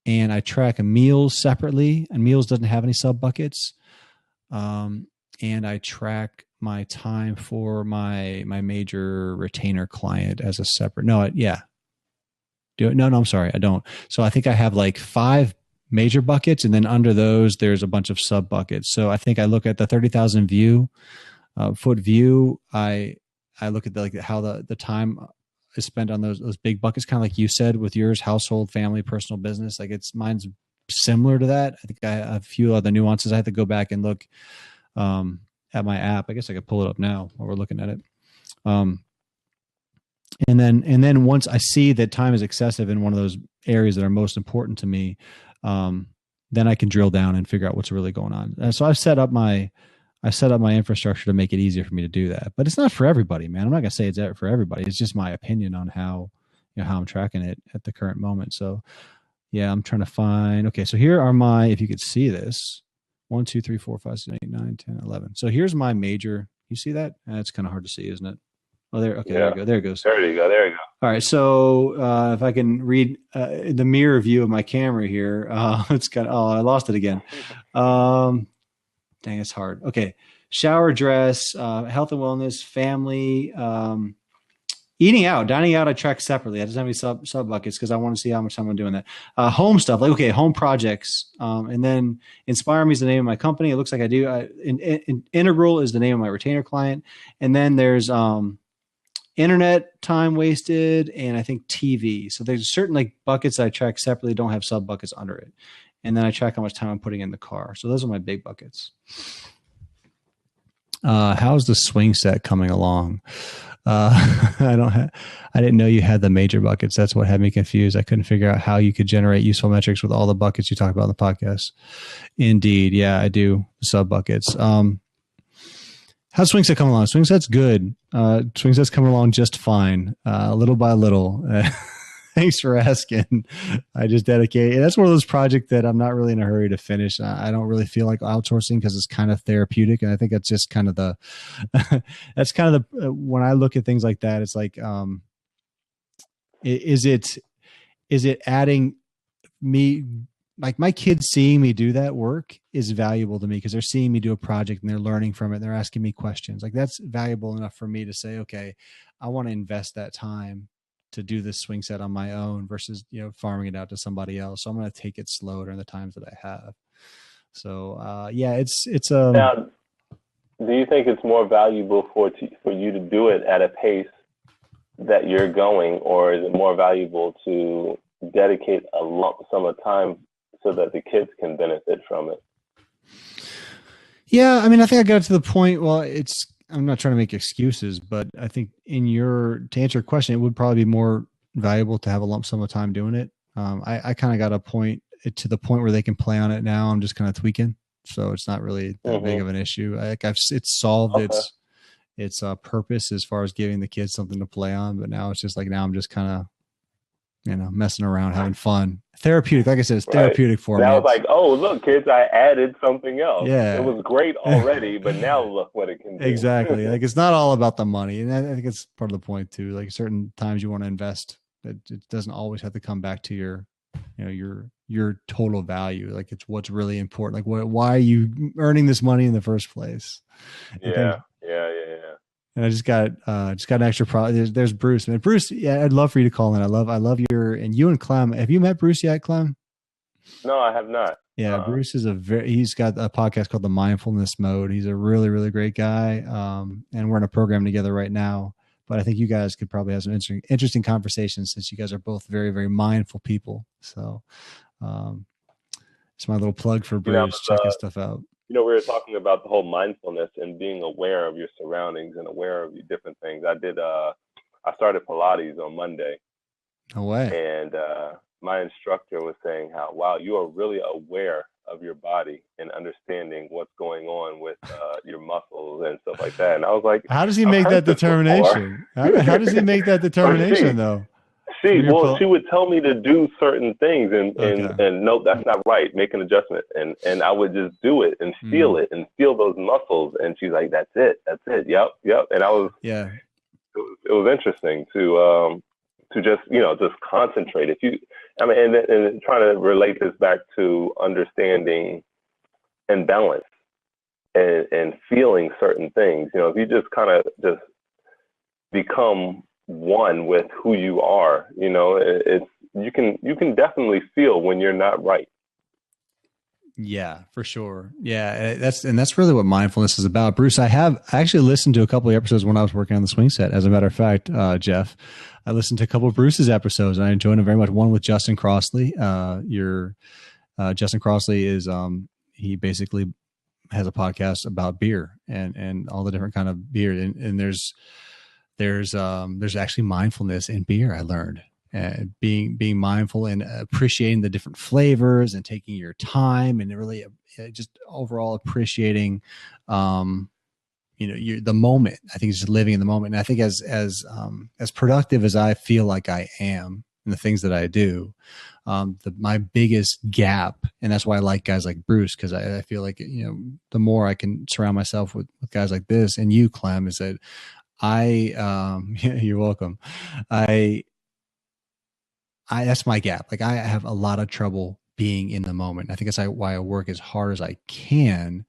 and I track meals separately. And meals doesn't have any sub buckets. And I track my time for my major retainer client as a separate. No, I'm sorry, I don't. So I think I have like 5 major buckets, and then under those there's a bunch of sub buckets. So I think I look at the 30,000 foot view. I look at how the time is spent on those big buckets, kind of like you said with yours, household, family, personal, business. Like mine's similar to that. I think I have a few other nuances. I have to go back and look at my app. I guess I could pull it up now while we're looking at it. And then once I see that time is excessive in one of those areas that are most important to me, then I can drill down and figure out what's really going on. And so I've set up my infrastructure to make it easier for me to do that. But it's not for everybody, man. I'm not gonna say it's for everybody. It's just my opinion on how I'm tracking it at the current moment. So yeah, I'm trying to find. Okay, so here are if you could see this. 1, 2, 3, 4, 5, 6, 8, 9, 10, 11. So here's my major. You see that? That's kind of hard to see, isn't it? Oh, there. Okay, There you go. There it goes. There you go. All right. So if I can read the mirror view of my camera here, it's kind of. Oh, I lost it again. Dang, it's hard. Okay. Shower, dress, health and wellness, family, eating out, dining out. I track separately. I just have any sub buckets because I want to see how much time I'm doing that. Home stuff, like home projects, and then Inspire Me is the name of my company. It looks like I do. Integral is the name of my retainer client, and then there's internet time wasted, and I think TV. So there's certain like buckets I track separately, don't have sub buckets under it. And then I track how much time I'm putting in the car. So those are my big buckets. How's the swing set coming along? I didn't know you had the major buckets. That's what had me confused. I couldn't figure out how you could generate useful metrics with all the buckets you talk about in the podcast. Indeed. Yeah, I do. Sub buckets. How's swing set coming along? Swing set's good. Swing set's coming along just fine. Little by little. Thanks for asking. I just dedicate. That's one of those projects that I'm not really in a hurry to finish. I don't really feel like outsourcing because it's kind of therapeutic, and I think that's just kind of the. That's kind of the when I look at things like that, it's like, is it adding me? Like my kids seeing me do that work is valuable to me because they're seeing me do a project and they're learning from it. And they're asking me questions. Like that's valuable enough for me to say, okay, I want to invest that time to do this swing set on my own versus, farming it out to somebody else. So I'm going to take it slow during the times that I have. So, yeah, it's now, do you think it's more valuable for you to do it at a pace that you're going, or is it more valuable to dedicate a lump sum of time so that the kids can benefit from it? Yeah, I mean, I think I got to the point. Well, I'm not trying to make excuses, but I think to answer your question, it would probably be more valuable to have a lump sum of time doing it. I kind of got to the point where they can play on it now. I'm just kind of tweaking, so it's not really that big of an issue. It's solved its purpose as far as giving the kids something to play on, but now it's just like now I'm just kind of messing around, having fun. Therapeutic. Like I said, it's therapeutic for me. Now it's like, oh, look, kids, I added something else. Yeah. It was great already, but now look what it can do. Exactly. Like it's not all about the money. And I think it's part of the point too. Like certain times you want to invest, it doesn't always have to come back to your total value. Like it's what's really important. Like why are you earning this money in the first place? Yeah. And I just got an extra problem. There's Bruce. Man, Bruce, yeah, I'd love for you to call in. I love and you and Clem. Have you met Bruce yet, Clem? No, I have not. Yeah, Bruce is he's got a podcast called The Mindfulness Mode. He's a really, really great guy. And we're in a program together right now. But I think you guys could probably have some interesting conversations since you guys are both very, very mindful people. So it's my little plug for Bruce. Check his stuff out. We were talking about the whole mindfulness and being aware of your surroundings and aware of different things. I started Pilates on Monday. No way. And my instructor was saying how, wow, you are really aware of your body and understanding what's going on with your muscles and stuff like that. And I was like, how does he make that determination? How does he make that determination though? She would tell me to do certain things and nope, that's not right. Make an adjustment. And I would just do it and feel it and feel those muscles. And she's like, that's it. Yep. And it was interesting to just, just concentrate. And trying to relate this back to understanding and balance and feeling certain things, if you just kind of just become one with who you are, you can definitely feel when you're not right. Yeah, for sure. Yeah, that's really what mindfulness is about. Bruce, I actually listened to a couple of episodes when I was working on the swing set. As a matter of fact, Jeff, I listened to a couple of Bruce's episodes and I enjoyed them very much. One with Justin Crossley. Justin Crossley is he basically has a podcast about beer and all the different kind of beer, and there's actually mindfulness in beer. I learned being mindful and appreciating the different flavors and taking your time and really just overall appreciating, the moment. I think it's just living in the moment. And I think as productive as I feel like I am in the things that I do, my biggest gap, and that's why I like guys like Bruce, because I feel like, the more I can surround myself with guys like this and you, Clem, is that you're welcome. That's my gap. Like I have a lot of trouble being in the moment. I think that's why I work as hard as I can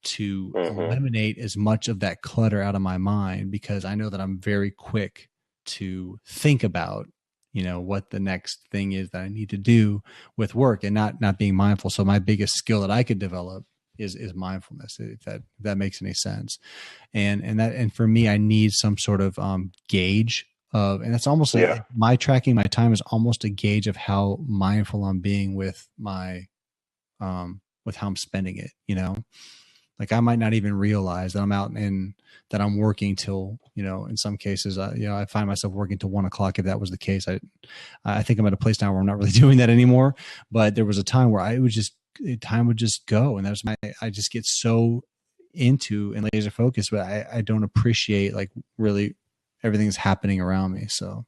to eliminate as much of that clutter out of my mind, because I know that I'm very quick to think about, what the next thing is that I need to do with work and not being mindful. So my biggest skill that I could develop is mindfulness, if that makes any sense. And for me, I need some sort of gauge of, and it's almost like my tracking my time is almost a gauge of how mindful I'm being with my with how I'm spending it, you know. Like I might not even realize that I'm out and that I'm working till, you know, in some cases, I find myself working till 1 o'clock. If that was the case, I think I'm at a place now where I'm not really doing that anymore. But there was a time where time would just go. And I just get so into and laser focused, but I don't appreciate like really everything that's happening around me. So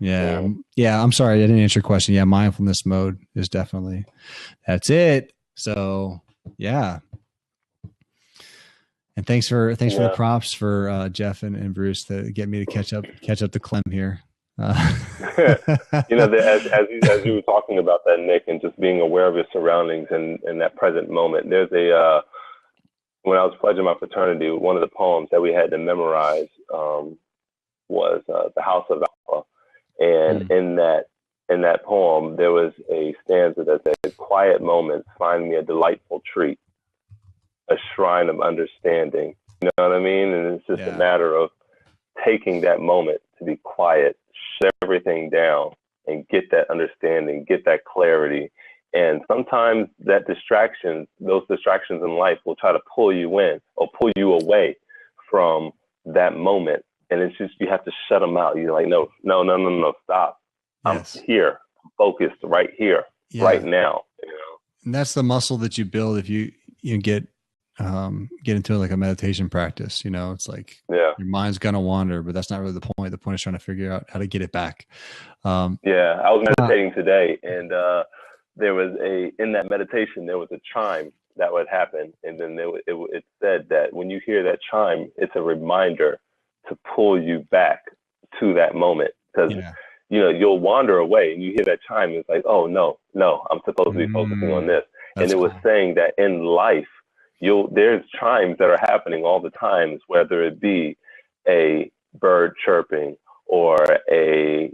yeah. I'm sorry. I didn't answer your question. Yeah. Mindfulness mode is definitely, that's it. So yeah. And thanks for the props for Jeff and Bruce to get me to catch up to Clem here. You know, as you were talking about that, Nick, and just being aware of your surroundings and that present moment. There's when I was pledging my fraternity, one of the poems that we had to memorize was "The House of Alpha," and in that poem there was a stanza that said, "Quiet moments find me a delightful treat, a shrine of understanding." You know what I mean? And it's just a matter of taking that moment to be quiet, shut everything down, and get that understanding, get that clarity. And sometimes those distractions in life will try to pull you in or pull you away from that moment. And it's just, you have to shut them out. You're like, no, stop. Yes. I'm here, I'm focused right here, right now. You know? And that's the muscle that you build if you get into like a meditation practice. You know, it's like your mind's gonna wander, but that's not really the point. The point is trying to figure out how to get it back. I was meditating today, and in that meditation there was a chime that would happen, and then it said that when you hear that chime, it's a reminder to pull you back to that moment, because you know, you'll wander away and you hear that chime, it's like, oh no, I'm supposed to be focusing on this. And it was saying that in life there's chimes that are happening all the time, whether it be a bird chirping or a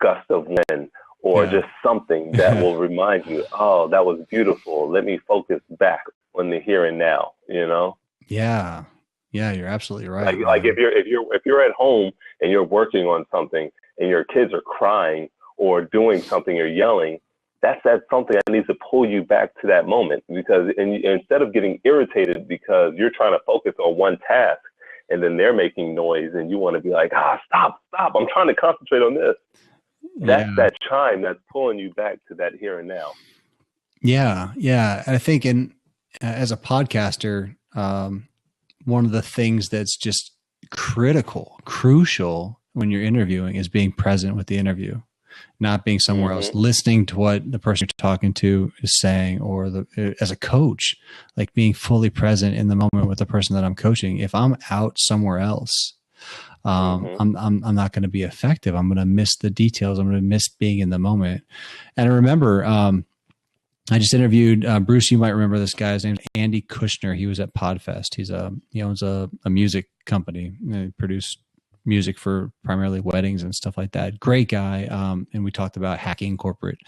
gust of wind or just something that will remind you, oh, that was beautiful. Let me focus back on the here and now, you know? Yeah. Yeah, you're absolutely right. Like if you're at home and you're working on something and your kids are crying or doing something or yelling, that's something that needs to pull you back to that moment, because instead of getting irritated because you're trying to focus on one task and then they're making noise and you want to be like, stop, I'm trying to concentrate on this. That's that chime that's pulling you back to that here and now. Yeah. Yeah. I think as a podcaster, one of the things that's just crucial when you're interviewing is being present with the interview, not being somewhere else, listening to what the person you're talking to is saying, or as a coach, like being fully present in the moment with the person that I'm coaching. If I'm out somewhere else, I'm not going to be effective. I'm going to miss the details. I'm going to miss being in the moment. And I remember, I just interviewed Bruce. You might remember this guy's name, Andy Kushner. He was at Podfest. He owns a music company. He produced music for primarily weddings and stuff like that. Great guy. And we talked about hacking corporate.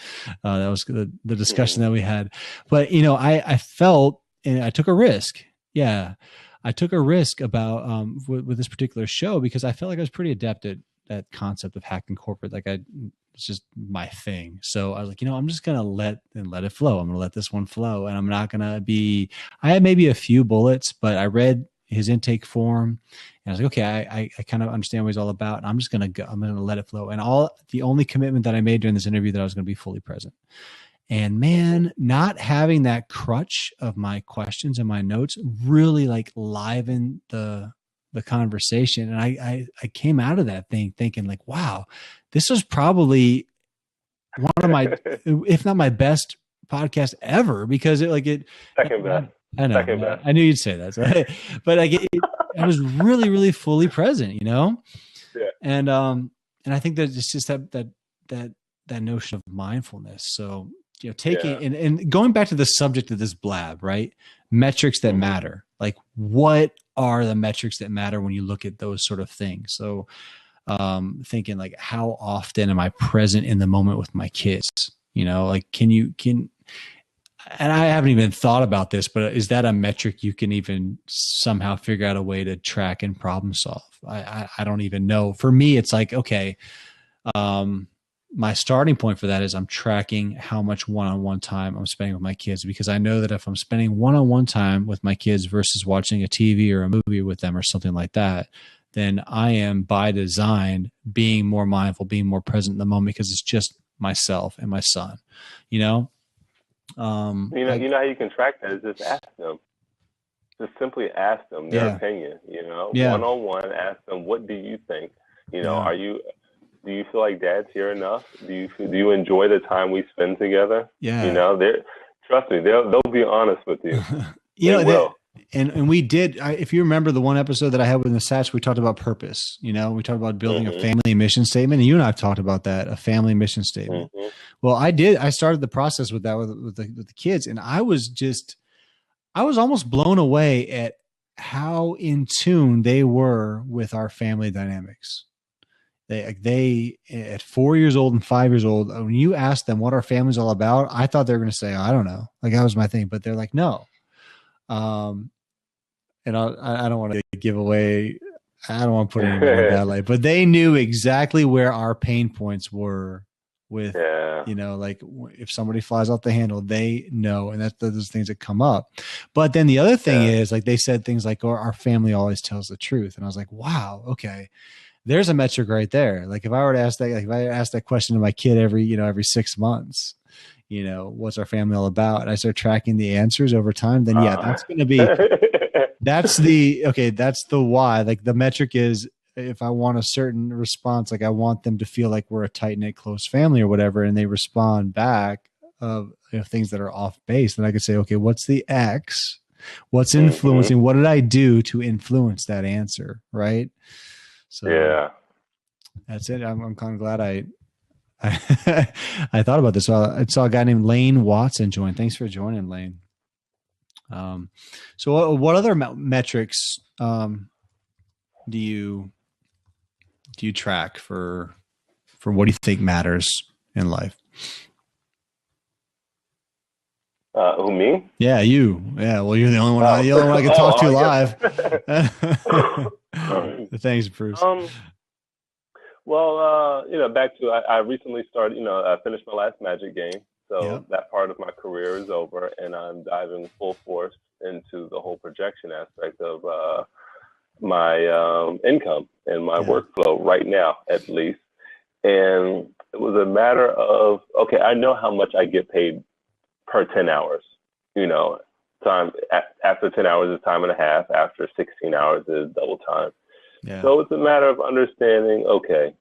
That was the discussion that we had. But I felt, and I took a risk. Yeah, I took a risk about with this particular show, because I felt like I was pretty adept at that concept of hacking corporate. Like it's just my thing. So I was like, I'm just going to let it flow. I'm going to let this one flow. And I'm not going to I had maybe a few bullets, but I read his intake form and I was like, okay, I kind of understand what he's all about. And I'm just going to go, I'm going to let it flow. And the only commitment that I made during this interview that I was going to be fully present. And man, not having that crutch of my questions and my notes really like livened the conversation. And I came out of that thing thinking like, wow, this was probably one of my, if not my best podcast ever, because second best. I know. Second best. I knew you'd say that. So, but I was really, really fully present, Yeah. And I think that it's just that notion of mindfulness. So, taking and going back to the subject of this blab, right? Metrics that matter. Like, what are the metrics that matter when you look at those sort of things? So, thinking like, how often am I present in the moment with my kids? Like, and I haven't even thought about this, but is that a metric you can even somehow figure out a way to track and problem solve? I don't even know. For me, it's like, okay, my starting point for that is I'm tracking how much one-on-one time I'm spending with my kids, because I know that if I'm spending one-on-one time with my kids versus watching a TV or a movie with them or something like that, then I am by design being more mindful, being more present in the moment, because it's just myself and my son, you know? You know how you can track that is just ask them. Just simply ask them their opinion, one-on-one, ask them, what do you think? Do you feel like Dad's here enough? Do you enjoy the time we spend together? Yeah. Trust me, they'll be honest with you. They will. And we did, if you remember the one episode that I had with Nasach, we talked about purpose. We talked about building a family mission statement, and you and I have talked about that, a family mission statement. Well, I started the process with that with the kids, and I was almost blown away at how in tune they were with our family dynamics. They at 4 years old and 5 years old, when you ask them what our family's all about, I thought they were going to say, I don't know. Like, that was my thing, but they're like, no. And I don't want to give away, I don't want to put it in that light, but they knew exactly where our pain points were with, like if somebody flies off the handle, they know. And that's those things that come up. But then the other thing is, like, they said things like, oh, our family always tells the truth. And I was like, wow, okay. There's a metric right there. Like, if I were to ask that, like if I asked that question to my kid every 6 months, what's our family all about? And I start tracking the answers over time, then that's going to be, that's the why. Like, the metric is, if I want a certain response, like I want them to feel like we're a tight knit, close family or whatever, and they respond back of things that are off base, then I could say, okay, what's the X? What's influencing? What did I do to influence that answer? Right. So that's it. I'm kind of glad I thought about this. So I saw a guy named Lane Watson join. Thanks for joining, Lane. So what other metrics do you track for what do you think matters in life? Who, me? Yeah, you. Yeah, well, you're the only one. The only one I can talk to live. Thanks, Bruce. Back to I recently started. I finished my last Magic game, so that part of my career is over, and I'm diving full force into the whole projection aspect of my income and my workflow right now, at least. And it was a matter of, okay, I know how much I get paid per 10 hours. Time after 10 hours is time and a half. After 16 hours is double time. Yeah. So it's a matter of understanding, okay,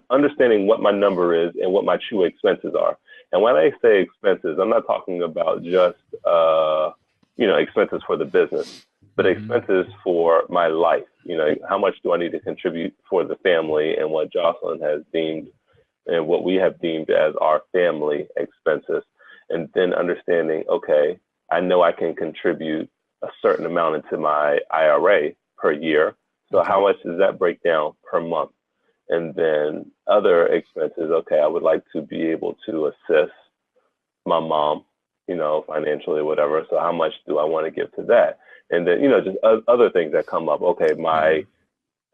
understanding what my number is and what my true expenses are. And when I say expenses, I'm not talking about just, expenses for the business, but expenses for my life. How much do I need to contribute for the family, and what Jocelyn has deemed and what we have deemed as our family expenses. And then understanding, okay, I know I can contribute a certain amount into my IRA per year. So how much does that break down per month? And then other expenses, okay, I would like to be able to assist my mom, financially or whatever. So how much do I want to give to that? And then, just other things that come up. Okay,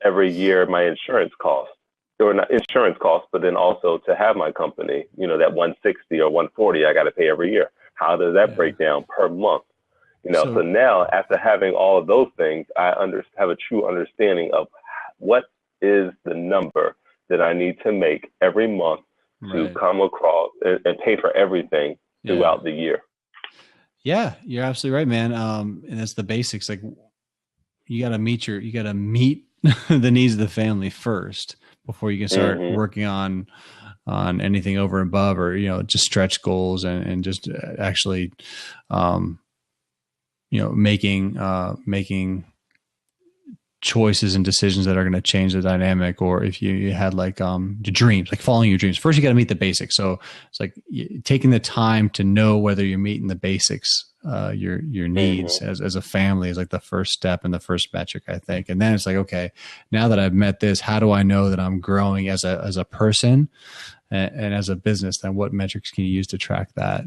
every year, my insurance costs. Or not insurance costs, but then also to have my company, that 160 or 140 I got to pay every year. How does that break down per month? So now, after having all of those things, I have a true understanding of what is the number that I need to make every month to come across and pay for everything throughout the year. Yeah, you're absolutely right, man. And that's the basics. Like, you got to meet the needs of the family first before you can start working on anything over and above, or, just stretch goals and just actually, making choices and decisions that are going to change the dynamic. Or if you had like your dreams, like following your dreams, first you got to meet the basics. So it's like taking the time to know whether you're meeting the basics, your needs as a family is like the first step and the first metric, I think. And then it's like, okay, now that I've met this, how do I know that I'm growing as a person and as a business? Then what metrics can you use to track that?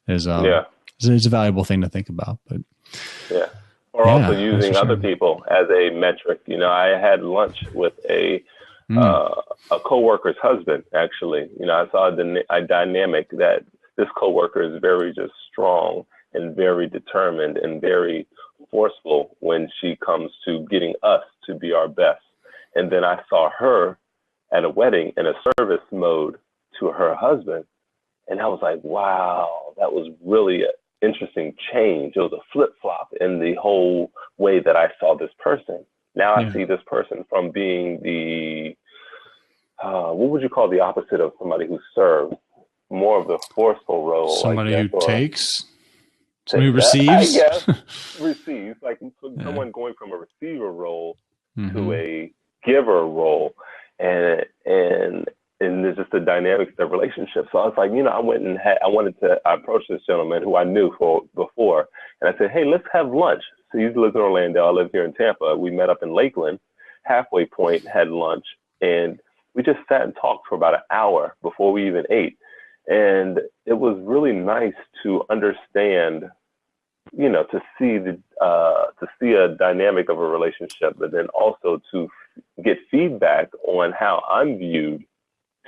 is it's a valuable thing to think about. But also using other people as a metric. You know, I had lunch with a coworker's husband, actually. You know, I saw a dynamic that this coworker is very just strong and very determined and very forceful when she comes to getting us to be our best. And then I saw her at a wedding in a service mode to her husband. And I was like, wow, that was really an interesting change. It was a flip-flop in the whole way that I saw this person. Now I see this person from being the, what would you call the opposite of somebody who serves? More of the forceful role. Somebody who takes? Somebody who receives? I guess. Receives. Like someone going from a receiver role to a giver role. And there's just the dynamics of the relationship. So I was like, you know, I approached this gentleman who I knew before. And I said, hey, let's have lunch. So he lives in Orlando. I live here in Tampa. We met up in Lakeland, halfway point, had lunch. And we just sat and talked for about an hour before we even ate. And it was really nice to understand, you know, to see a dynamic of a relationship, but then also to get feedback on how I'm viewed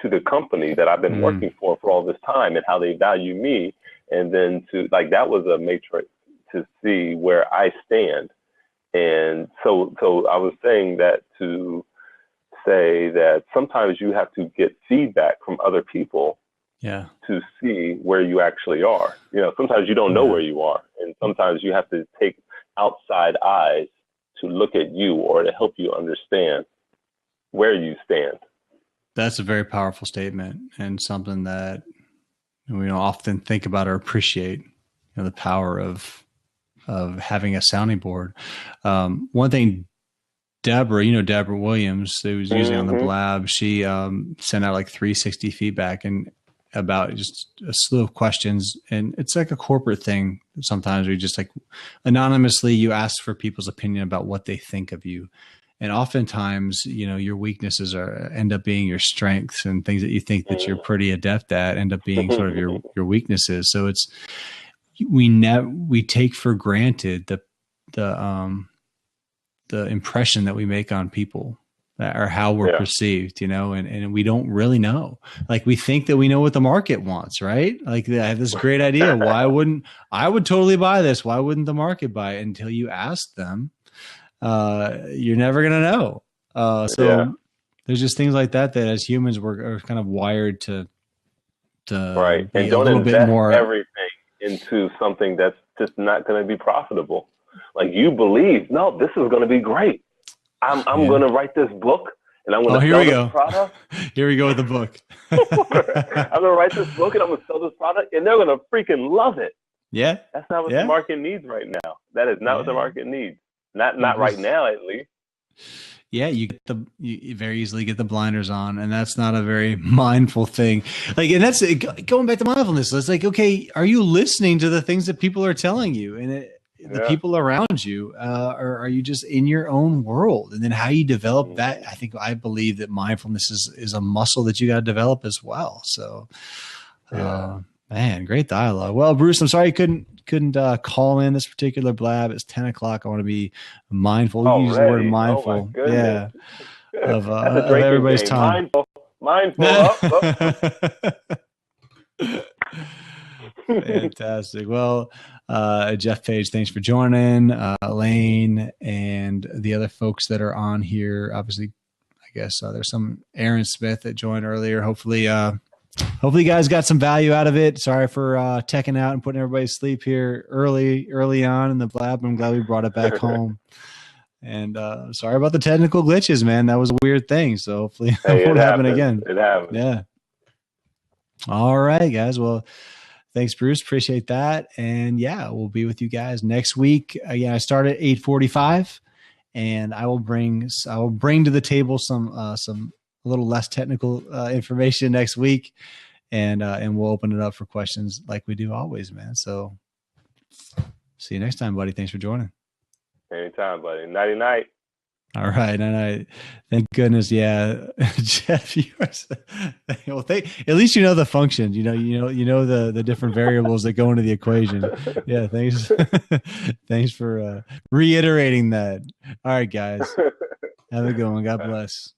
to the company that I've been working for all this time and how they value me. And then that was a matrix to see where I stand. And so I was saying that to say that sometimes you have to get feedback from other people to see where you actually are. You know, sometimes you don't know where you are, and sometimes you have to take outside eyes to look at you or to help you understand where you stand. That's a very powerful statement, and something that we don't often think about or appreciate. You know, the power of having a sounding board. One thing, Deborah Williams, who was using on the Blab, she sent out like 360 feedback and about just a slew of questions. And it's like a corporate thing. Sometimes we just like anonymously, you ask for people's opinion about what they think of you. And oftentimes, you know, your weaknesses end up being your strengths, and things that you think that you're pretty adept at end up being sort of your weaknesses. So we take for granted the impression that we make on people, or how we're perceived, you know, and we don't really know. Like, we think that we know what the market wants, right? Like, I have this great idea. I would totally buy this. Why wouldn't the market buy it? Until you ask them, you're never going to know. There's just things like that as humans are kind of wired to right. Be and don't a little invest bit more everything into something that's just not going to be profitable. Like, you believe, no, this is going to be great. I'm going to write this book, and I'm going to sell this product. Here we go with the book. I'm going to write this book, and I'm going to sell this product, and they're going to freaking love it. Yeah. That's not what the market needs right now. That is not what the market needs. Not right now, at least. Yeah, you very easily get the blinders on, and that's not a very mindful thing. Like, and that's going back to mindfulness. It's like, okay, are you listening to the things that people are telling you, and the people around you, or are you just in your own world? And then how you develop that, I believe that mindfulness is a muscle that you got to develop as well. So, man, great dialogue. Well, Bruce, I'm sorry you couldn't call in this particular Blab. It's 10 o'clock. I want to be mindful. You use the word mindful. Of everybody's time. Mindful. Fantastic. Well, Jeff Page, thanks for joining. Elaine and the other folks that are on here. Obviously, I guess there's some Aaron Smith that joined earlier. Hopefully you guys got some value out of it. Sorry for teching out and putting everybody to sleep here early on in the Blab. I'm glad we brought it back home. And sorry about the technical glitches, man. That was a weird thing. So hopefully it won't happen again. It happens. Yeah. All right, guys. Well, thanks, Bruce. Appreciate that. And we'll be with you guys next week. Again, I start at 8:45, and I will bring to the table some a little less technical information next week, and we'll open it up for questions like we do always, man. So see you next time, buddy. Thanks for joining. Anytime, buddy. Nighty night. All right, and thank goodness, yeah, Jeff. Well, at least you know the functions. You know the different variables that go into the equation. Yeah, thanks, thanks for reiterating that. All right, guys, have a good one. God bless.